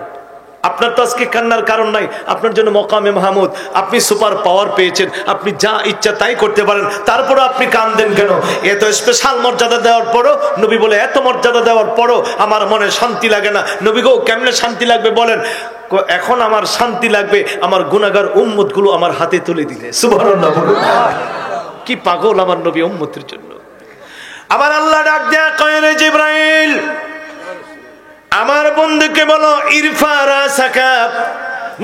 আপনার তো আজকে কান্নার কারণ নাই, আপনার জন্য মকামে মাহমুদ, আপনি সুপার পাওয়ার পেয়েছেন, আপনি যা ইচ্ছা তাই করতে পারেন, তারপরও আপনি কাঁদেন কেন? এত স্পেশাল মর্যাদা দেওয়ার পরও নবী বলে এত মর্যাদা দেওয়ার পরও আমার মনে শান্তি লাগে না। নবী গো কেমনে শান্তি লাগবে বলেন? এখন আমার শান্তি লাগবে আমার গুনাহগার উম্মত গুলো আমার হাতে তুলে দিলে। সুবহানাল্লাহ বলুন। কি পাগল আমার নবী উম্মতের জন্য। আবার আল্লাহ ডাক দেয়া কয় রে জিবরাইল, আমার বন্ধুকে বলো ইরফা রাসাকা,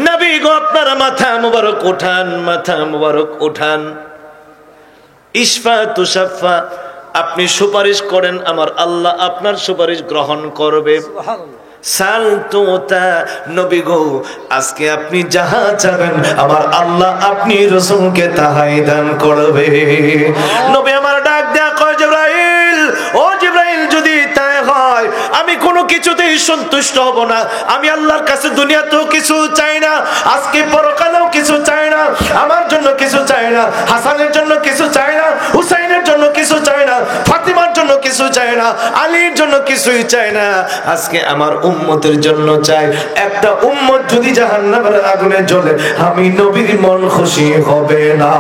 নবী গো আপনার মাথা মুবারক ওঠান। ইশফা তুশাফা, আপনি সুপারিশ করেন, আমার আল্লাহ আপনার সুপারিশ গ্রহণ করবে। সালতুতা, নবী গো আজকে আপনি যাহা চাবেন আমার আল্লাহ আপনি রাসূলকে তাহাই দান করবে। নবী আমার ডাক আমি কোনো কিছুতেই সন্তুষ্ট হব না। আমি আল্লাহর কাছে দুনিয়াতেও কিছু চাই না, আজকে পরকালেও কিছু চাই না, আমার জন্য কিছু চাই না, হাসানের জন্য কিছু চাই না, হুসাইনের জন্য কিছু চাই না, ফাতিমার জন্য কিছু চাই না, আলীর জন্য কিছুই চাই না। আজকে আমার উম্মতের জন্য চাই। একটা উম্মত যদি জাহান্নামের আগুনে জ্বলে, আমি নবীর মন খুশি হবে না।